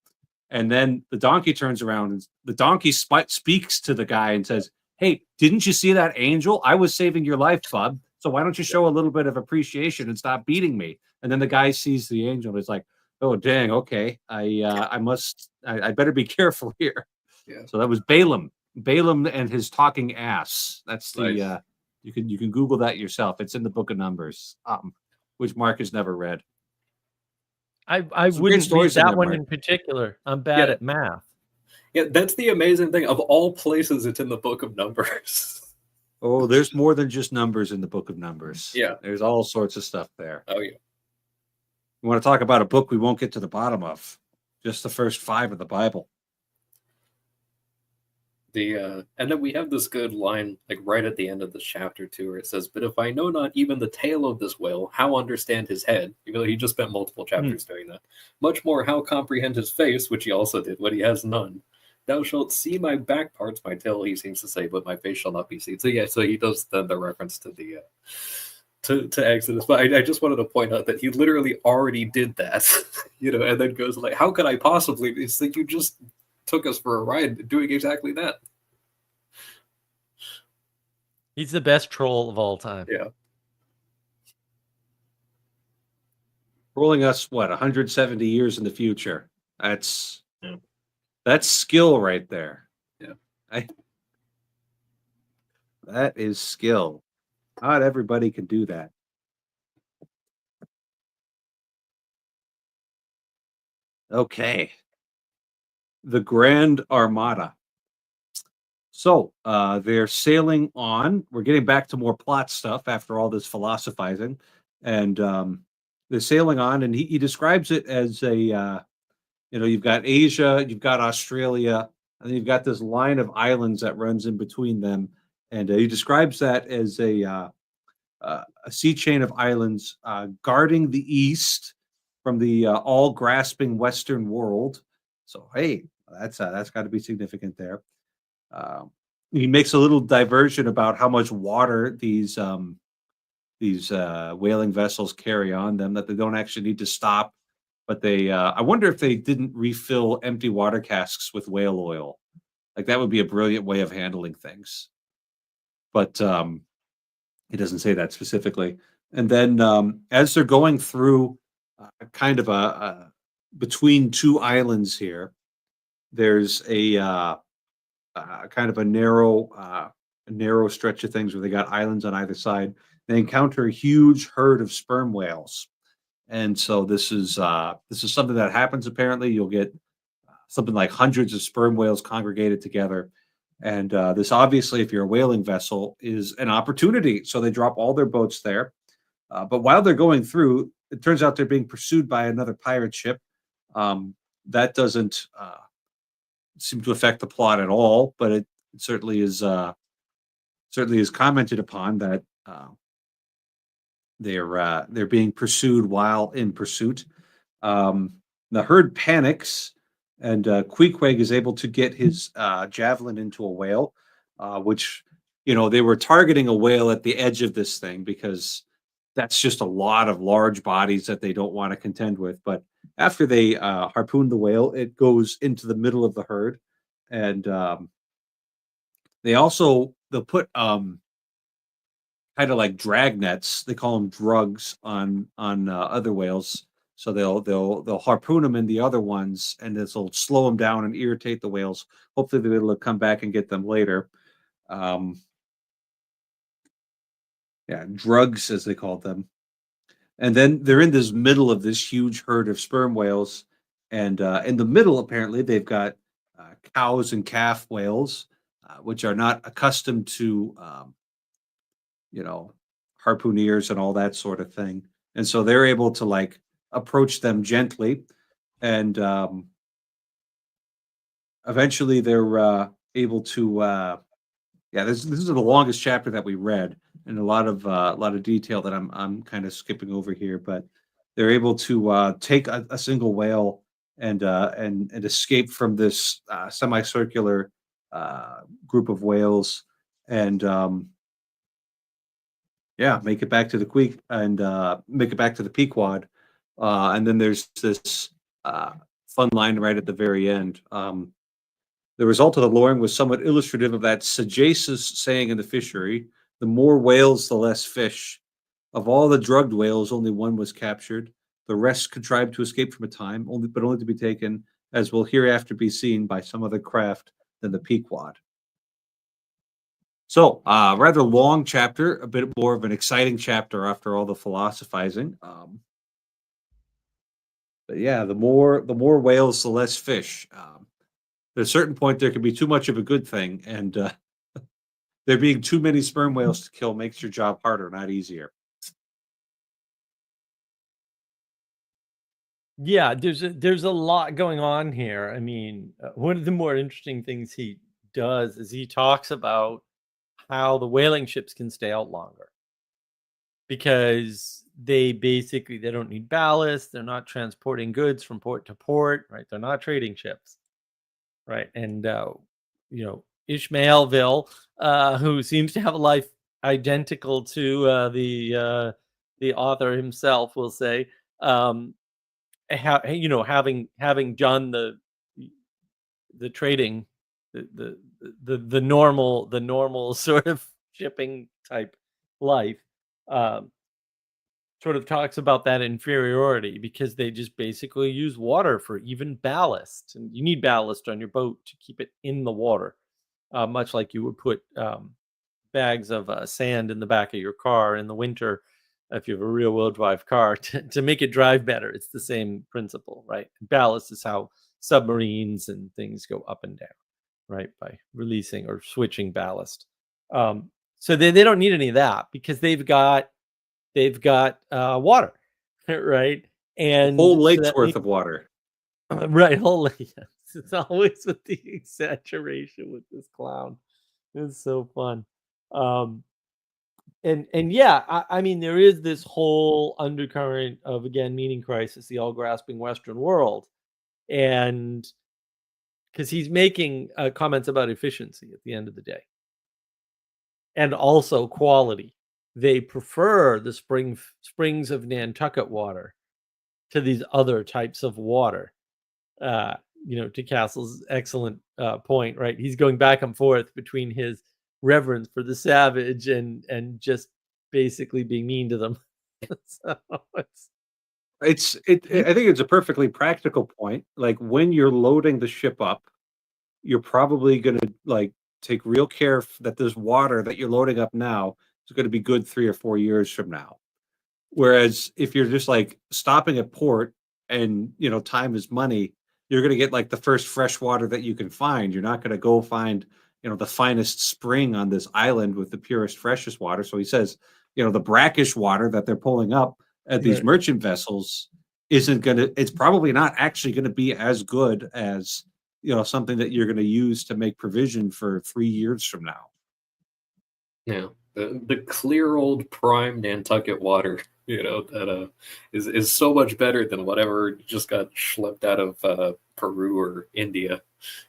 And then the donkey turns around, and the donkey speaks to the guy and says, hey, didn't you see that angel? I was saving your life, bub. So why don't you show a little bit of appreciation and stop beating me? And then the guy sees the angel and is like, Oh, dang. Okay. I better be careful here. Yeah, So that was Balaam. Balaam and his talking ass. That's the nice. you can Google that yourself. It's in the book of Numbers. Which Mark has never read. I Some great wouldn't read stories in that there, one Mark. in particular. I'm bad Yeah, at math. yeah. That's the amazing thing. Of all places, it's in the Book of Numbers. Oh, there's more than just numbers in the book of Numbers. Yeah. There's all sorts of stuff there. Oh yeah. You want to talk about a book we won't get to the bottom of? Just the first 5 of the Bible. And then we have this good line like right at the end of this chapter too, where it says, "But if I know not even the tail of this whale, how understand his head?" Even though he just spent multiple chapters doing that. Much more, how comprehend his face, which he also did, when he has none. Thou shalt see my back parts, my tail, he seems to say, but my face shall not be seen. So yeah, so he does the reference to the to Exodus. But I just wanted to point out that he literally already did that, and then goes like, "How could I possibly?" It's like you just took us for a ride doing exactly that. He's the best troll of all time. Yeah. Rolling us, 170 years in the future. That's Yeah. that's skill right there. Yeah. That is skill. Not everybody can do that. Okay. The Grand Armada. So they're sailing on. We're getting back to more plot stuff after all this philosophizing. And they're sailing on, and he describes it as you've got Asia, you've got Australia, and then you've got this line of islands that runs in between them. And he describes that as a sea chain of islands guarding the east from the all-grasping Western world. So, hey, that's got to be significant there. He makes a little diversion about how much water these whaling vessels carry on them, that they don't actually need to stop. But they, I wonder if they didn't refill empty water casks with whale oil. Like that would be a brilliant way of handling things. But he doesn't say that specifically. And then as they're going through kind of a between two islands here, there's a kind of a narrow stretch of things where they got islands on either side. They encounter a huge herd of sperm whales, and so this is something that happens. Apparently, you'll get something like hundreds of sperm whales congregated together, and this obviously, if you're a whaling vessel, is an opportunity. So they drop all their boats there. But while they're going through, it turns out they're being pursued by another pirate ship. That doesn't seem to affect the plot at all, but it certainly is commented upon that they're being pursued while in pursuit. The herd panics, and Queequeg is able to get his javelin into a whale, which they were targeting a whale at the edge of this thing because that's just a lot of large bodies that they don't want to contend with. But after they harpoon the whale, it goes into the middle of the herd, and they'll put kind of like drag nets. They call them drugs on other whales. So they'll harpoon them in the other ones, and this will slow them down and irritate the whales. Hopefully, they'll be able to come back and get them later. Drugs, as they called them. And then they're in this middle of this huge herd of sperm whales, and in the middle, apparently, they've got cows and calf whales, which are not accustomed to harpooneers and all that sort of thing. And so they're able to like approach them gently, and eventually they're able to this is the longest chapter that we read, and a lot of detail that I'm kind of skipping over here, but they're able to take a single whale and escape from this semicircular group of whales, and make it back to the Queek, and make it back to the Pequod. And then there's this fun line right at the very end. The result of the lowering was somewhat illustrative of that sagacious saying in the fishery: the more whales, the less fish. Of all the drugged whales, only one was captured. The rest contrived to escape from a time, only to be taken, as will hereafter be seen, by some other craft than the Pequod. So, rather long chapter, a bit more of an exciting chapter after all the philosophizing. But yeah, the more whales, the less fish. At a certain point, there can be too much of a good thing, and there being too many sperm whales to kill makes your job harder, not easier. Yeah, there's a lot going on here. I mean, one of the more interesting things he does is he talks about how the whaling ships can stay out longer because they don't need ballast, they're not transporting goods from port to port, right? They're not trading ships, right? And Ishmaelville, who seems to have a life identical to the author himself, will say, having done the trading, the normal sort of shipping type life, sort of talks about that inferiority because they just basically use water for even ballast, and you need ballast on your boat to keep it in the water, much like you would put bags of sand in the back of your car in the winter if you have a rear wheel drive car to make it drive better. It's the same principle, right? Ballast is how submarines and things go up and down, right? By releasing or switching ballast. So they don't need any of that because they've got water, right? And Whole so lake's that worth of water. right, whole yes. It's always with the exaggeration with this clown. It's so fun. And yeah, I mean, there is this whole undercurrent of, again, meaning crisis, the all-grasping Western world, and because he's making comments about efficiency at the end of the day, and also quality. They prefer the springs of Nantucket water to these other types of water. To Castle's excellent point, right? He's going back and forth between his reverence for the savage and just basically being mean to them. So I think it's a perfectly practical point. Like when you're loading the ship up, you're probably going to take real care that this water that you're loading up now is going to be good 3 or 4 years from now. Whereas if you're just stopping at port and time is money, you're going to get the first fresh water that you can find. You're not going to go find the finest spring on this island with the purest, freshest water. So he says, the brackish water that they're pulling up at these merchant vessels it's probably not actually going to be as good as something that you're going to use to make provision for 3 years from now. Yeah, the clear old prime Nantucket water, that is so much better than whatever just got schlepped out of Peru or India,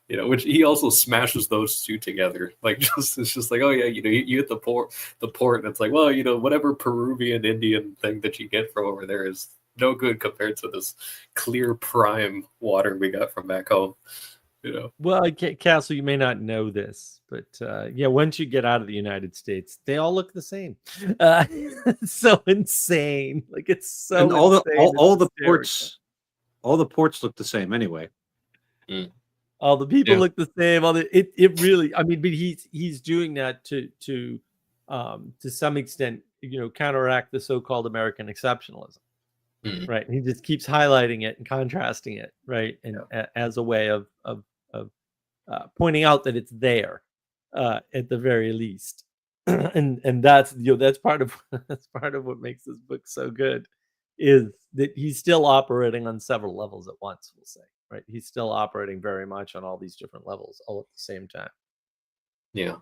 which he also smashes those two together. It's just like, oh yeah, you hit the port, and it's like, well, whatever Peruvian Indian thing that you get from over there is no good compared to this clear prime water we got from back home. Well, Castle, you may not know this, but once you get out of the United States, they all look the same. It's so insane. It's so and all insane. all the ports look the same anyway. All the people look the same. It really, I mean, but he's doing that to some extent, counteract the so-called American exceptionalism. Right. He just keeps highlighting it and contrasting it, right? And as a way of pointing out that it's there at the very least. and that's part of what makes this book so good, is that he's still operating on several levels at once, we'll say, right? He's still operating very much on all these different levels all at the same time. Yeah.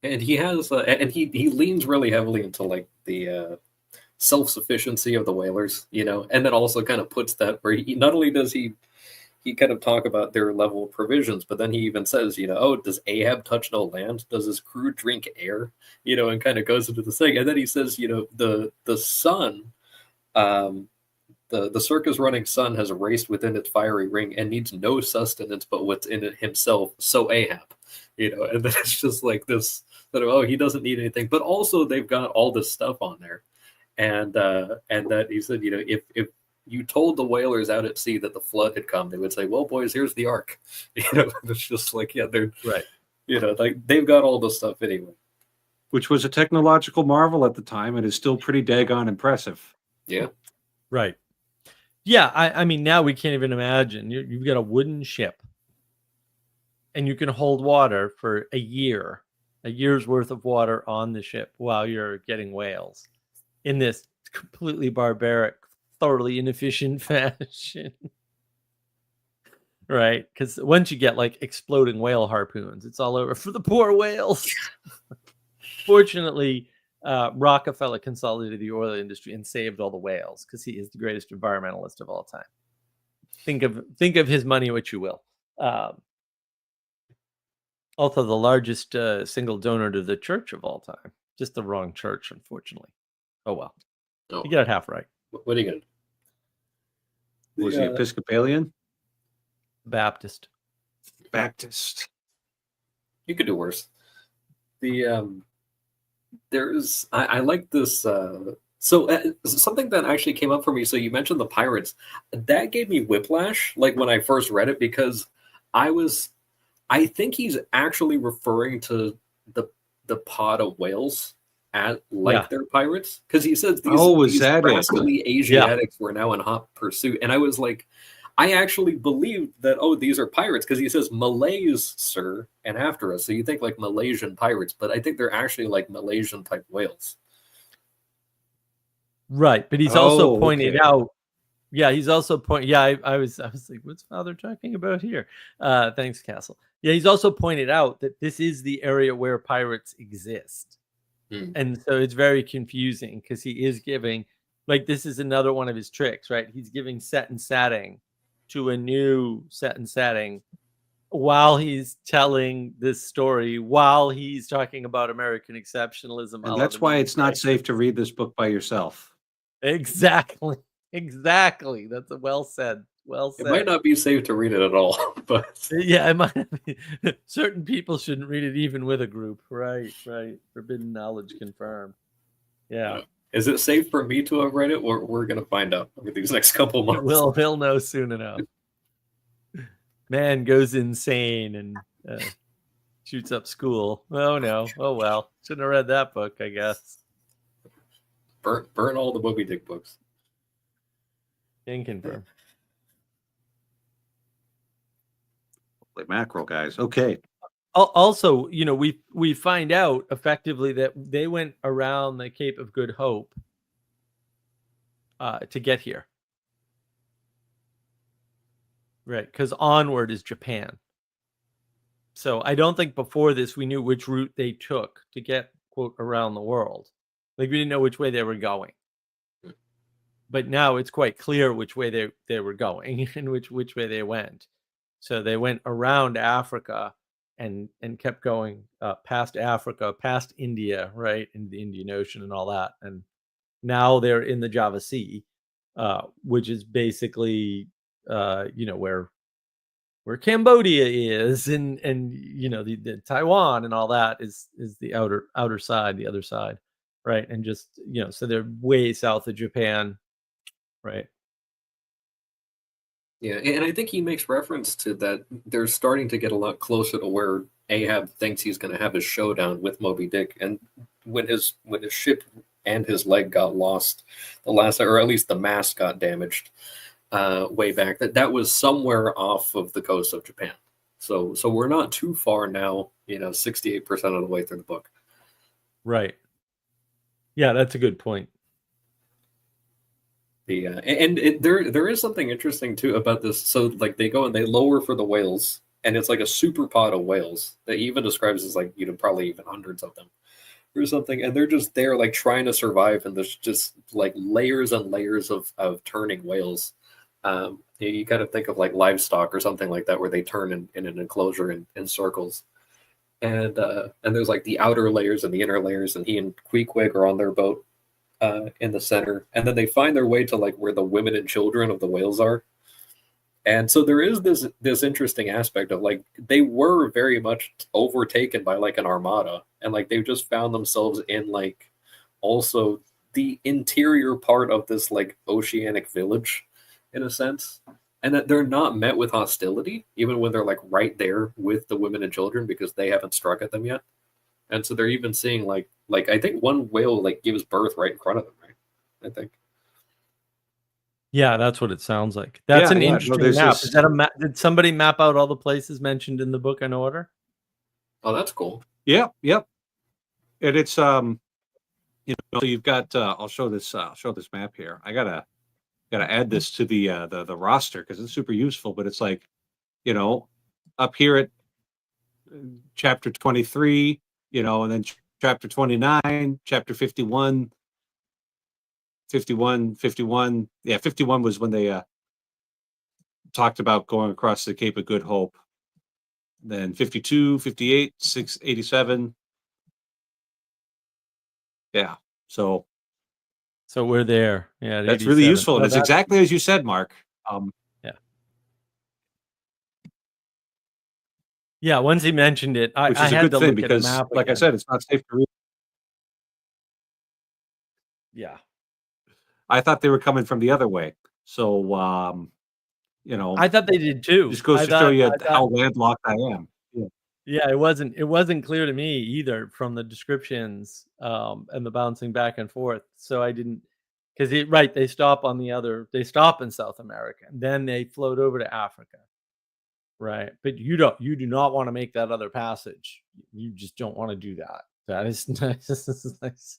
And he has and he leans really heavily into the self-sufficiency of the whalers, and then also kind of puts that where he not only does he kind of talk about their level of provisions, but then he even says, oh, does Ahab touch no land? Does his crew drink air? And kind of goes into this thing. And then he says, the sun, the circus running sun has raced within its fiery ring and needs no sustenance but what's in it himself. So Ahab, and then it's just like this, he doesn't need anything, but also they've got all this stuff on there. And that he said, if you told the whalers out at sea that the flood had come, they would say, "Well, boys, here's the ark." It's just like, yeah, they're Right. like they've got all the stuff anyway. Which was a technological marvel at the time and is still pretty daggone impressive. Yeah. Right. Yeah. I mean, now we can't even imagine. You've got a wooden ship and you can hold water for a year's worth of water on the ship while you're getting whales in this completely barbaric, thoroughly inefficient fashion. Right? Because once you get like exploding whale harpoons, it's all over for the poor whales. Fortunately, Rockefeller consolidated the oil industry and saved all the whales because he is the greatest environmentalist of all time. Think of his money what you will. Also, the largest single donor to the church of all time. Just the wrong church, unfortunately. Oh well, you got it half right. What are you gonna do? Was he Episcopalian? Baptist. Baptist. You could do worse. I like this. Something that actually came up for me. So you mentioned the pirates. That gave me whiplash, like when I first read it, because I think he's actually referring to the pod of whales they're pirates, because he says these rascally Asiatics were now in hot pursuit, and I was like, I actually believed that, these are pirates, because he says Malays, sir, and after us. So you think like Malaysian pirates, but I think they're actually like Malaysian type whales. Right, but he's also pointed out. Yeah, he's also pointing. Yeah, I was like, what's Father talking about here? Thanks, Castle. Yeah, he's also pointed out that this is the area where pirates exist. And so it's very confusing because he is giving, like, this is another one of his tricks, right? He's giving set and setting to a new set and setting while he's telling this story, while he's talking about American exceptionalism. And that's why it's not safe to read this book by yourself. Exactly. That's a well said. Well said. It might not be safe to read it at all, but yeah, it might be. Certain people shouldn't read it even with a group. Right. Forbidden knowledge confirmed. Yeah. Is it safe for me to have read it? We're going to find out over these next couple months. We'll know soon enough. Man goes insane and shoots up school. Oh no. Oh well. Shouldn't have read that book, I guess. Burn all the Moby Dick books. Can confirm. Like mackerel guys. Okay. Also, we find out effectively that they went around the Cape of Good Hope to get here. Right, because onward is Japan. So I don't think before this we knew which route they took to get, quote, around the world. Like, we didn't know which way they were going. But now it's quite clear which way they were going and which way they went. So they went around Africa and kept going past Africa, past India, right, in the Indian Ocean and all that. And now they're in the Java Sea, which is basically, where Cambodia is, and the Taiwan and all that is the outer side, the other side, right? And just so they're way south of Japan, right? Yeah, and I think he makes reference to that they're starting to get a lot closer to where Ahab thinks he's going to have his showdown with Moby Dick. And when his ship and his leg got lost, or at least the mast got damaged way back, that was somewhere off of the coast of Japan. So we're not too far now, 68% of the way through the book. Right. Yeah, that's a good point. There is something interesting too about this. So like they go and they lower for the whales, and it's like a super pod of whales that he even describes as like probably even hundreds of them or something, and they're just there like trying to survive, and there's just like layers and layers of turning whales. You kind of think of like livestock or something like that, where they turn in an enclosure in circles, and there's like the outer layers and the inner layers, and he and Queequeg are on their boat in the center, and then they find their way to like where the women and children of the whales are. And so there is this interesting aspect of like they were very much overtaken by like an armada, and like they've just found themselves in like also the interior part of this like oceanic village, in a sense, and that they're not met with hostility, even when they're like right there with the women and children because they haven't struck at them yet. And so they're even seeing like I think one whale like gives birth right in front of them, right? I think. Yeah, that's what it sounds like. That's an No, interesting there's map. this- Is that a map? Did somebody map out all the places mentioned in the book in order? Oh, that's cool. Yeah, yep. And it's so you've got I'll show this map here. I gotta add this to the roster because it's super useful, but it's like, up here at chapter 23, and then chapter 29, chapter 51, 51, 51. Yeah, 51 was when they talked about going across the Cape of Good Hope. Then 52, 58, 687. Yeah. So we're there. Yeah, that's really 87. useful. And it's exactly as you said, Mark. Yeah, once he mentioned it, Which I is a had good to thing look because, at a map like I again. said, it's not safe to read. Yeah. I thought they were coming from the other way. So, I thought they did too. just goes to show you how landlocked I am. Yeah. Yeah, it wasn't clear to me either from the descriptions and the bouncing back and forth. So I didn't, because they stop in South America and then they float over to Africa. Right. But you do not want to make that other passage. You just don't want to do that. That is nice.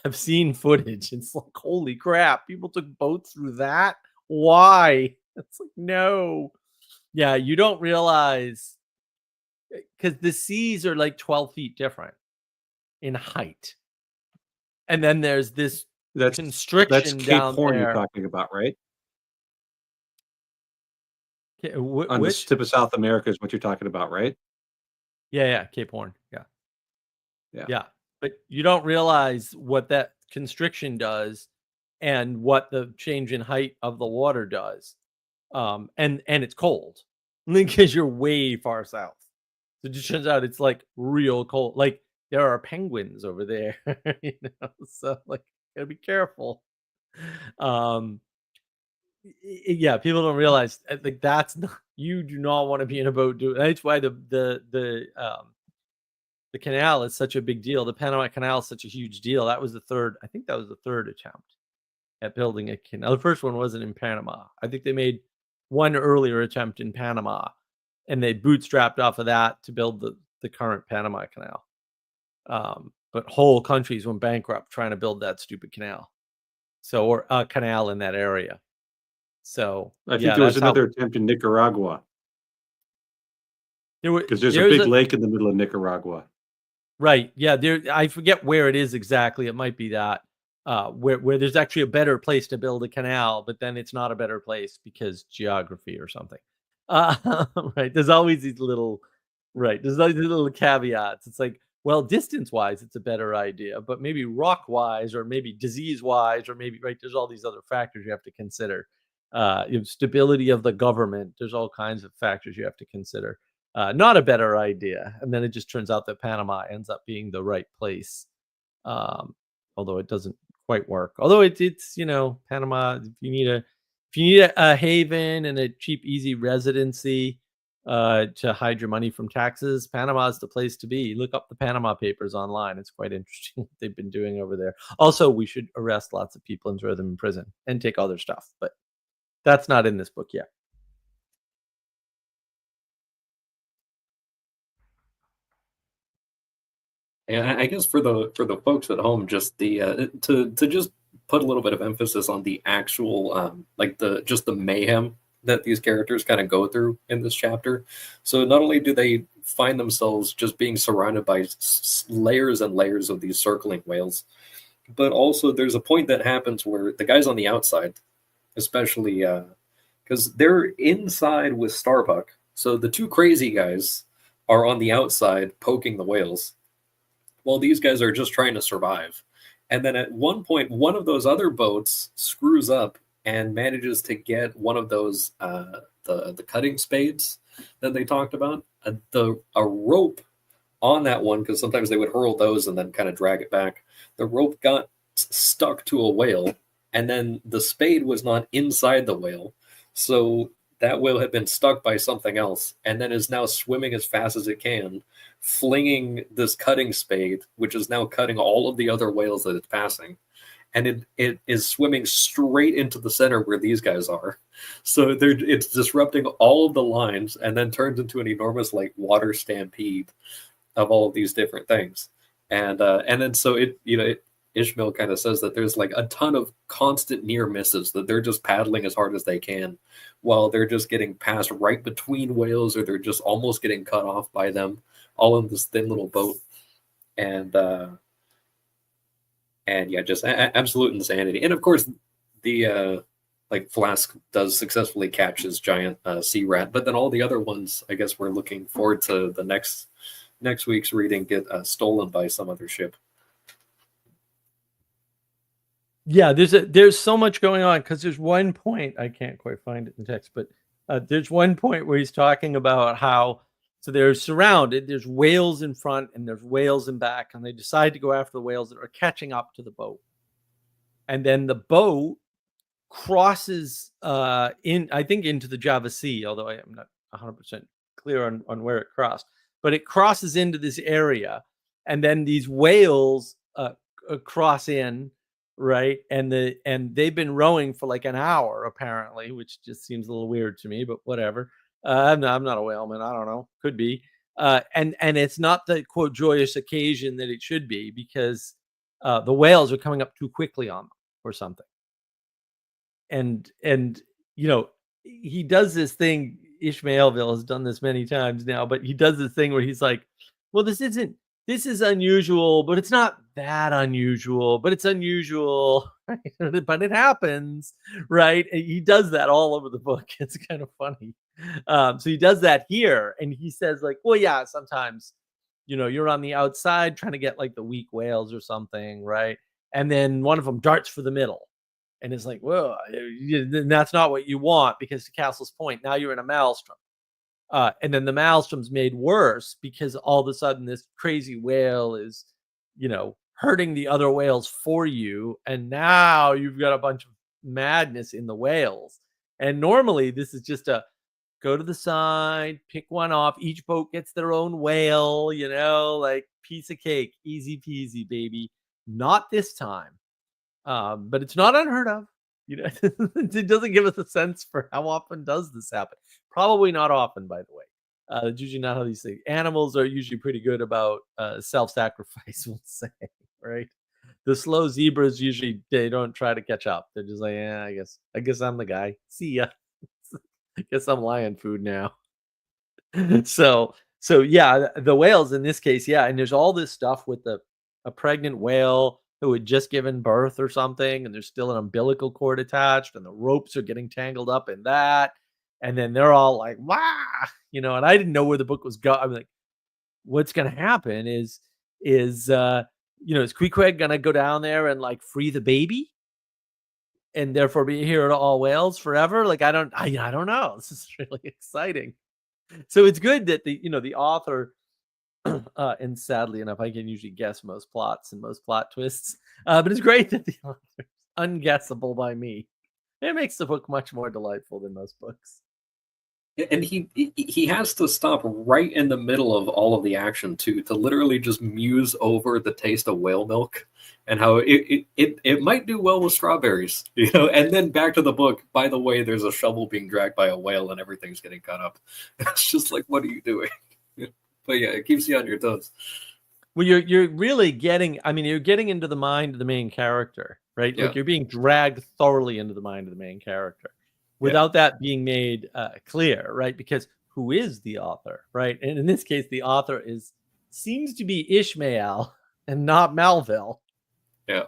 I've seen footage. It's like, holy crap, people took boats through that. Why? It's like, no. Yeah, you don't realize, because the seas are like 12 feet different in height. And then there's this constriction that's Cape down Horn there. you're talking about, right? On Which? the tip of South America is what you're talking about, right? Yeah, Cape Horn. Yeah. But you don't realize what that constriction does and what the change in height of the water does. And it's cold because you're way far south. So it just turns out it's like real cold. Like there are penguins over there, so like gotta be careful. Yeah, people don't realize like that's not, you do not want to be in a boat doing. That's why the canal is such a big deal. The Panama Canal is such a huge deal. That was I think that was the third attempt at building a canal. The first one wasn't in Panama. I think they made one earlier attempt in Panama and they bootstrapped off of that to build the current Panama Canal. But whole countries went bankrupt trying to build that stupid canal. Or a canal in that area. So I think there was another attempt in Nicaragua. Because there's a big lake in the middle of Nicaragua. Right. Yeah. I forget where it is exactly. It might be that where there's actually a better place to build a canal, but then it's not a better place because geography or something. Right. There's always these little caveats. It's like, well, distance wise, it's a better idea, but maybe rock wise, or maybe disease wise, or maybe there's all these other factors you have to consider. Stability of the government. There's all kinds of factors you have to consider. Not a better idea. And then it just turns out that Panama ends up being the right place. Although it doesn't quite work. Although it's Panama, if you need a haven and a cheap, easy residency to hide your money from taxes, Panama is the place to be. Look up the Panama Papers online. It's quite interesting what they've been doing over there. Also, we should arrest lots of people and throw them in prison and take all their stuff. But that's not in this book yet. And I guess for the folks at home, just the to just put a little bit of emphasis on the actual like the mayhem that these characters kind of go through in this chapter. So not only do they find themselves just being surrounded by layers and layers of these circling whales, but also there's a point that happens where the guys on the outside, especially because they're inside with Starbuck, so the two crazy guys are on the outside poking the whales. Well, these guys are just trying to survive. And then at one point, one of those other boats screws up and manages to get one of those the cutting spades that they talked about, a rope on that one, because sometimes they would hurl those and then kind of drag it back. The rope got stuck to a whale, and then the spade was not inside the whale. So that whale had been stuck by something else and then is now swimming as fast as it can, flinging this cutting spade, which is now cutting all of the other whales that it's passing. And it is swimming straight into the center where these guys are. So it's disrupting all of the lines and then turns into an enormous like water stampede of all of these different things. And then so Ishmael kind of says that there's like a ton of constant near misses, that they're just paddling as hard as they can while they're just getting passed right between whales, or they're just almost getting cut off by them, all in this thin little boat. And yeah, just absolute insanity. And of course, the like Flask does successfully catch his giant sea rat, but then all the other ones, I guess we're looking forward to the next week's reading, get stolen by some other ship. Yeah, there's so much going on, because there's one point, I can't quite find it in text, but there's one point where he's talking about how, so they're surrounded, there's whales in front and there's whales in back, and they decide to go after the whales that are catching up to the boat. And then the boat crosses I think into the Java Sea, although I am not 100% clear on where it crossed, but it crosses into this area, and then these whales cross in, right? And they've been rowing for like an hour apparently, which just seems a little weird to me, but whatever. I'm not a whaleman, I don't know, could be. And it's not the quote joyous occasion that it should be, because the whales are coming up too quickly on them or something. And he does this thing. Ishmaelville has done this many times now, but he does this thing where he's like, well, this is unusual, but it's not that unusual, but it's unusual, right? But it happens, right? And he does that all over the book. It's kind of funny. So he does that here, and he says like, well, yeah, sometimes, you're on the outside trying to get like the weak whales or something, right? And then one of them darts for the middle. And it's like, well, that's not what you want, because to Castle's point, now you're in a maelstrom. And then the maelstrom's made worse because all of a sudden this crazy whale is, hurting the other whales for you. And now you've got a bunch of madness in the whales. And normally this is just a go to the side, pick one off. Each boat gets their own whale, like piece of cake, easy peasy, baby. Not this time. But it's not unheard of. It doesn't give us a sense for how often does this happen. Probably not often, by the way. It's usually not how these things. Animals are usually pretty good about self-sacrifice, we'll say, right? The slow zebras usually they don't try to catch up. They're just like, yeah, I guess I'm the guy. See ya. I guess I'm lion food now. so yeah, the whales in this case, yeah, and there's all this stuff with a pregnant whale who had just given birth or something, and there's still an umbilical cord attached, and the ropes are getting tangled up in that, and then they're all like, "Wow," and I didn't know where the book was going. I'm like, what's gonna happen is is Queequeg gonna go down there and like free the baby, and therefore be here to all whales forever? Like, I don't know. This is really exciting. So it's good that the author, and sadly enough, I can usually guess most plots and most plot twists. But it's great that the author's unguessable by me. It makes the book much more delightful than most books. And he has to stop right in the middle of all of the action too, to literally just muse over the taste of whale milk and how it might do well with strawberries, and then back to the book. By the way, there's a shovel being dragged by a whale and everything's getting cut up. It's just like, what are you doing? But yeah, it keeps you on your toes. Well, you're really getting. I mean, you're getting into the mind of the main character, right? Yeah. Like you're being dragged thoroughly into the mind of the main character, without that being made clear, right? Because who is the author, right? And in this case, the author seems to be Ishmael and not Melville. Yeah,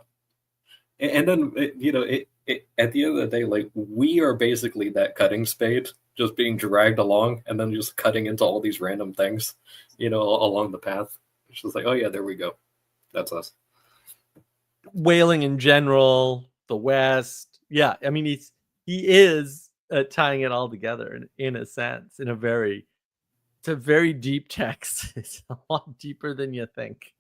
and then at the end of the day, like, we are basically that cutting spade, just being dragged along, and then just cutting into all these random things, along the path. It's just like, oh yeah, there we go, that's us. Whaling in general, the West, yeah. I mean, he is tying it all together in a sense, it's a very deep text. It's a lot deeper than you think.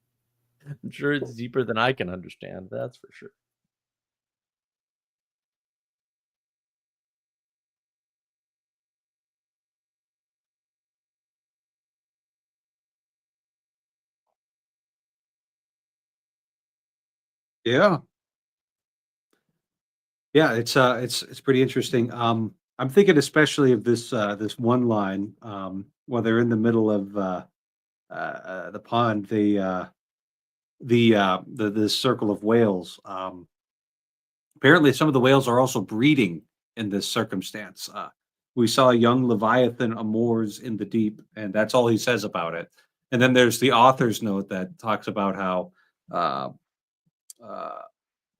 I'm sure it's deeper than I can understand. That's for sure. Yeah. Yeah, it's pretty interesting. I'm thinking especially of this one line, while they're in the middle of the pond, the circle of whales. Apparently, some of the whales are also breeding in this circumstance. We saw a young Leviathan amours in the deep, and that's all he says about it. And then there's the author's note that talks about how uh, uh,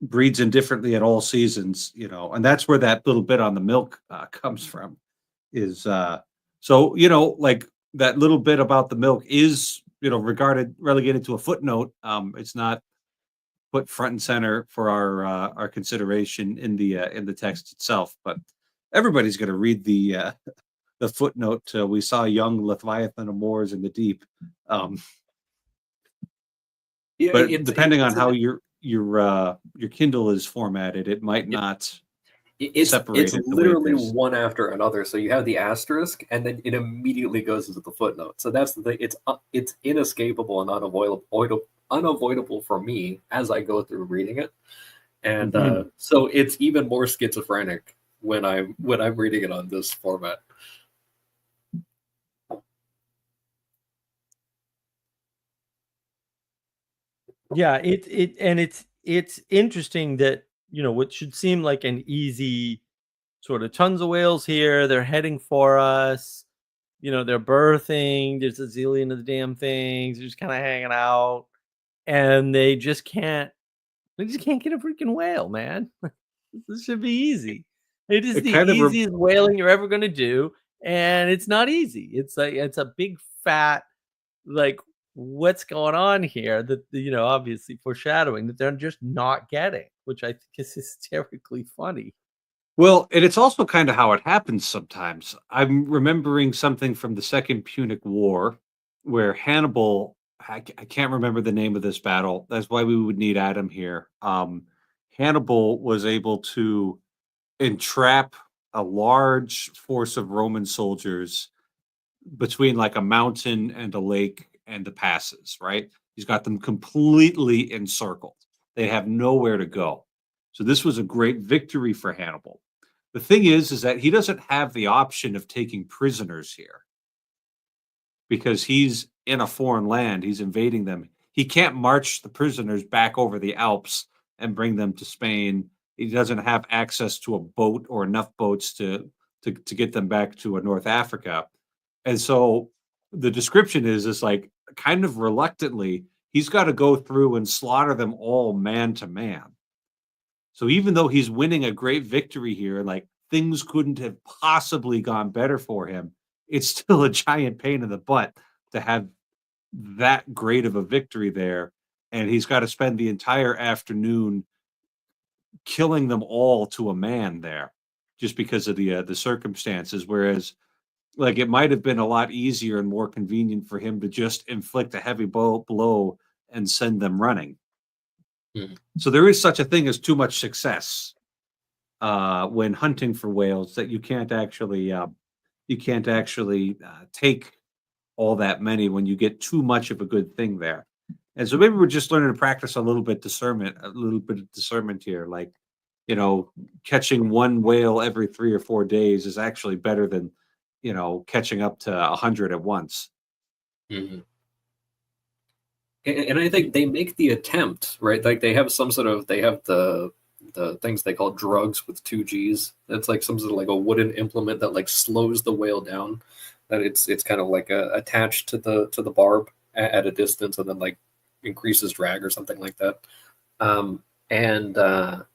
breeds indifferently at all seasons, and that's where that little bit on the milk comes from. Is so like that little bit about the milk is regarded relegated to a footnote. It's not put front and center for our consideration in the text itself. But everybody's going to read the footnote. We saw young Leviathan amours in the deep. Um, Yeah, but depending on how your Kindle is formatted, it might it, not it's separate it the way it literally is. one after another. So you have the asterisk, and then it immediately goes into the footnote. So that's the thing. It's inescapable and unavoidable for me as I go through reading it. And Mhm. so it's even more schizophrenic when I'm reading it on this format. Yeah, it's interesting that what should seem like an easy sort of tons of whales here. They're heading for us. They're birthing. There's a zillion of the damn things. They're just kind of hanging out, and they just can't. They just can't get a freaking whale, man. This should be easy. It is It the kind of easiest whaling you're ever gonna do, and it's not easy. It's like it's a big fat like what's going on here that obviously foreshadowing that they're just not getting, which I think is hysterically funny. Well, and it's also kind of how it happens sometimes. I'm remembering something from the Second Punic War where Hannibal, I can't remember the name of this battle. That's why we would need Adam here. Hannibal was able to entrap a large force of Roman soldiers between like a mountain and a lake and the passes, right? He's got them completely encircled. They have nowhere to go. So this was a great victory for Hannibal. The thing is that he doesn't have the option of taking prisoners here because he's in a foreign land. He's invading them. He can't march the prisoners back over the Alps and bring them to Spain. He doesn't have access to a boat or enough boats to get them back to North Africa. And so the description is like kind of reluctantly, he's got to go through and slaughter them all man to man. So even though he's winning a great victory here, like things couldn't have possibly gone better for him, it's still a giant pain in the butt to have that great of a victory there. And he's got to spend the entire afternoon killing them all to a man there just because of the circumstances. Whereas like it might have been a lot easier and more convenient for him to just inflict a heavy blow and send them running. Mhm. So there is such a thing as too much success when hunting for whales that you can't actually take all that many when you get too much of a good thing there. And so maybe we're just learning to practice a little bit of discernment here. Like, catching one whale every 3 or 4 days is actually better than, catching up to 100 at once. Mhm. And I think they make the attempt, right? Like they have the things they call drugs with two G's. That's like some sort of like a wooden implement that like slows the whale down. That it's kind of like attached to the barb at a distance, and then like increases drag or something like that. Um, and that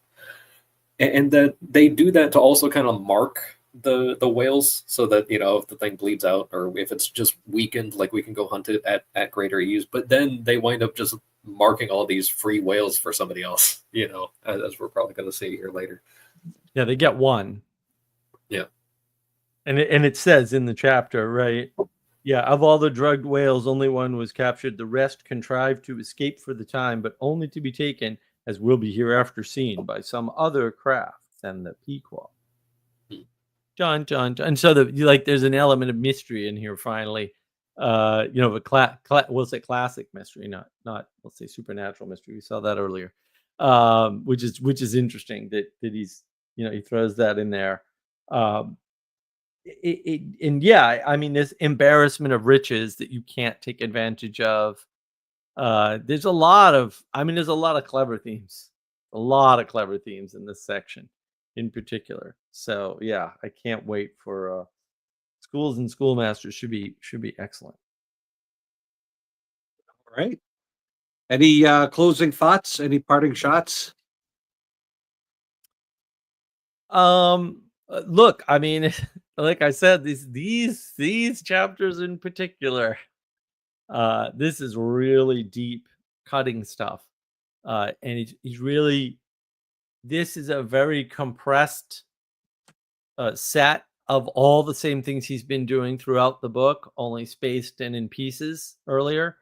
they do that to also kind of mark the whales so that if the thing bleeds out or if it's just weakened, like we can go hunt it at greater ease. But then they wind up just marking all these free whales for somebody else, as we're probably going to see here later. Yeah, they get one. Yeah. And it says in the chapter, right? Yeah, of all the drugged whales, only one was captured. The rest contrived to escape for the time, but only to be taken, as will be hereafter seen, by some other craft than the Pequod. John. And so there's an element of mystery in here finally. We'll say classic mystery, not let's say supernatural mystery. We saw that earlier. which is interesting that he's, he throws that in there. And yeah, I mean, this embarrassment of riches that you can't take advantage of. There's a lot of clever themes, in this section in particular. So yeah, I can't wait for schools and schoolmasters should be excellent. All right. Any closing thoughts? Any parting shots? Look, I mean, like I said, these chapters in particular, this is really deep, cutting stuff. And he's really, this is a very compressed set of all the same things he's been doing throughout the book, only spaced and in pieces earlier.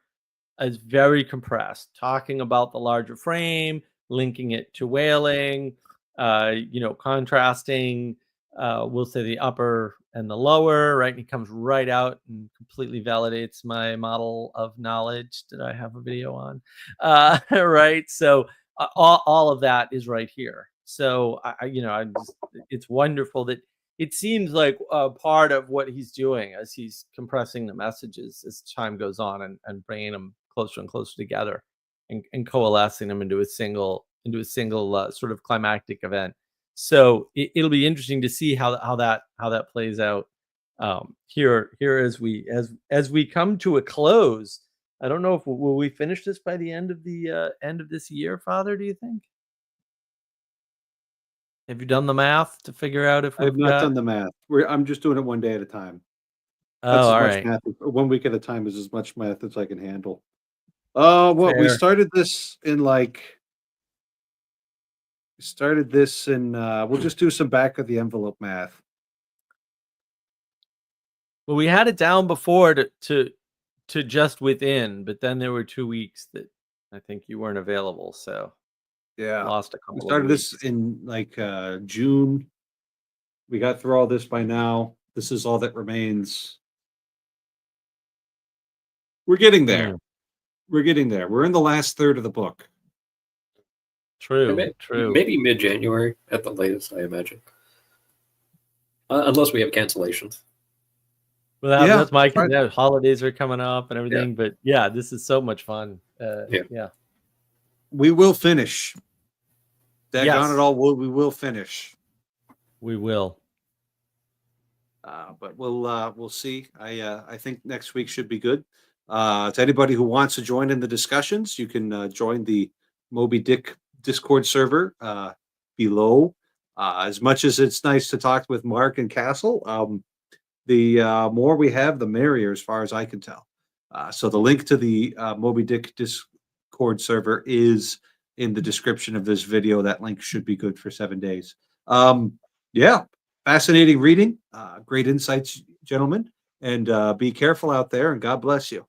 Is very compressed, talking about the larger frame, linking it to whaling, contrasting, we'll say the upper and the lower, right? And he comes right out and completely validates my model of knowledge that I have a video on, right? So all of that is right here. So it's wonderful that it seems like part of what he's doing as he's compressing the messages as time goes on and bringing them closer and closer together and coalescing them into a single sort of climactic event. So it'll be interesting to see how that plays out here as we come to a close. I don't know if will we finish this by the end of this year, Father? Do you think? Have you done the math to figure out if I've not done the math. I'm just doing it one day at a time. That's all right. Math, 1 week at a time is as much math as I can handle. We started this in we'll just do some back of the envelope math. Well, we had it down before to just within, but then there were 2 weeks that I think you weren't available, so yeah, lost a couple. We started this in June. We got through all this by now. This is all that remains. We're getting there. We're getting there. We're in the last third of the book. True. Maybe mid-January at the latest, I imagine. Unless we have cancellations. Well, that's my holidays are coming up and everything, but yeah, this is so much fun. Yeah. We will finish. On it all, we will finish. We will. But we'll see. I think next week should be good. To anybody who wants to join in the discussions, you can join the Moby Dick Discord server below. As much as it's nice to talk with Mark and Castle, the more we have, the merrier, as far as I can tell. So the link to the Moby Dick Discord server is in the description of this video. That link should be good for 7 days. Yeah, fascinating reading. Great insights, gentlemen. And be careful out there, and God bless you.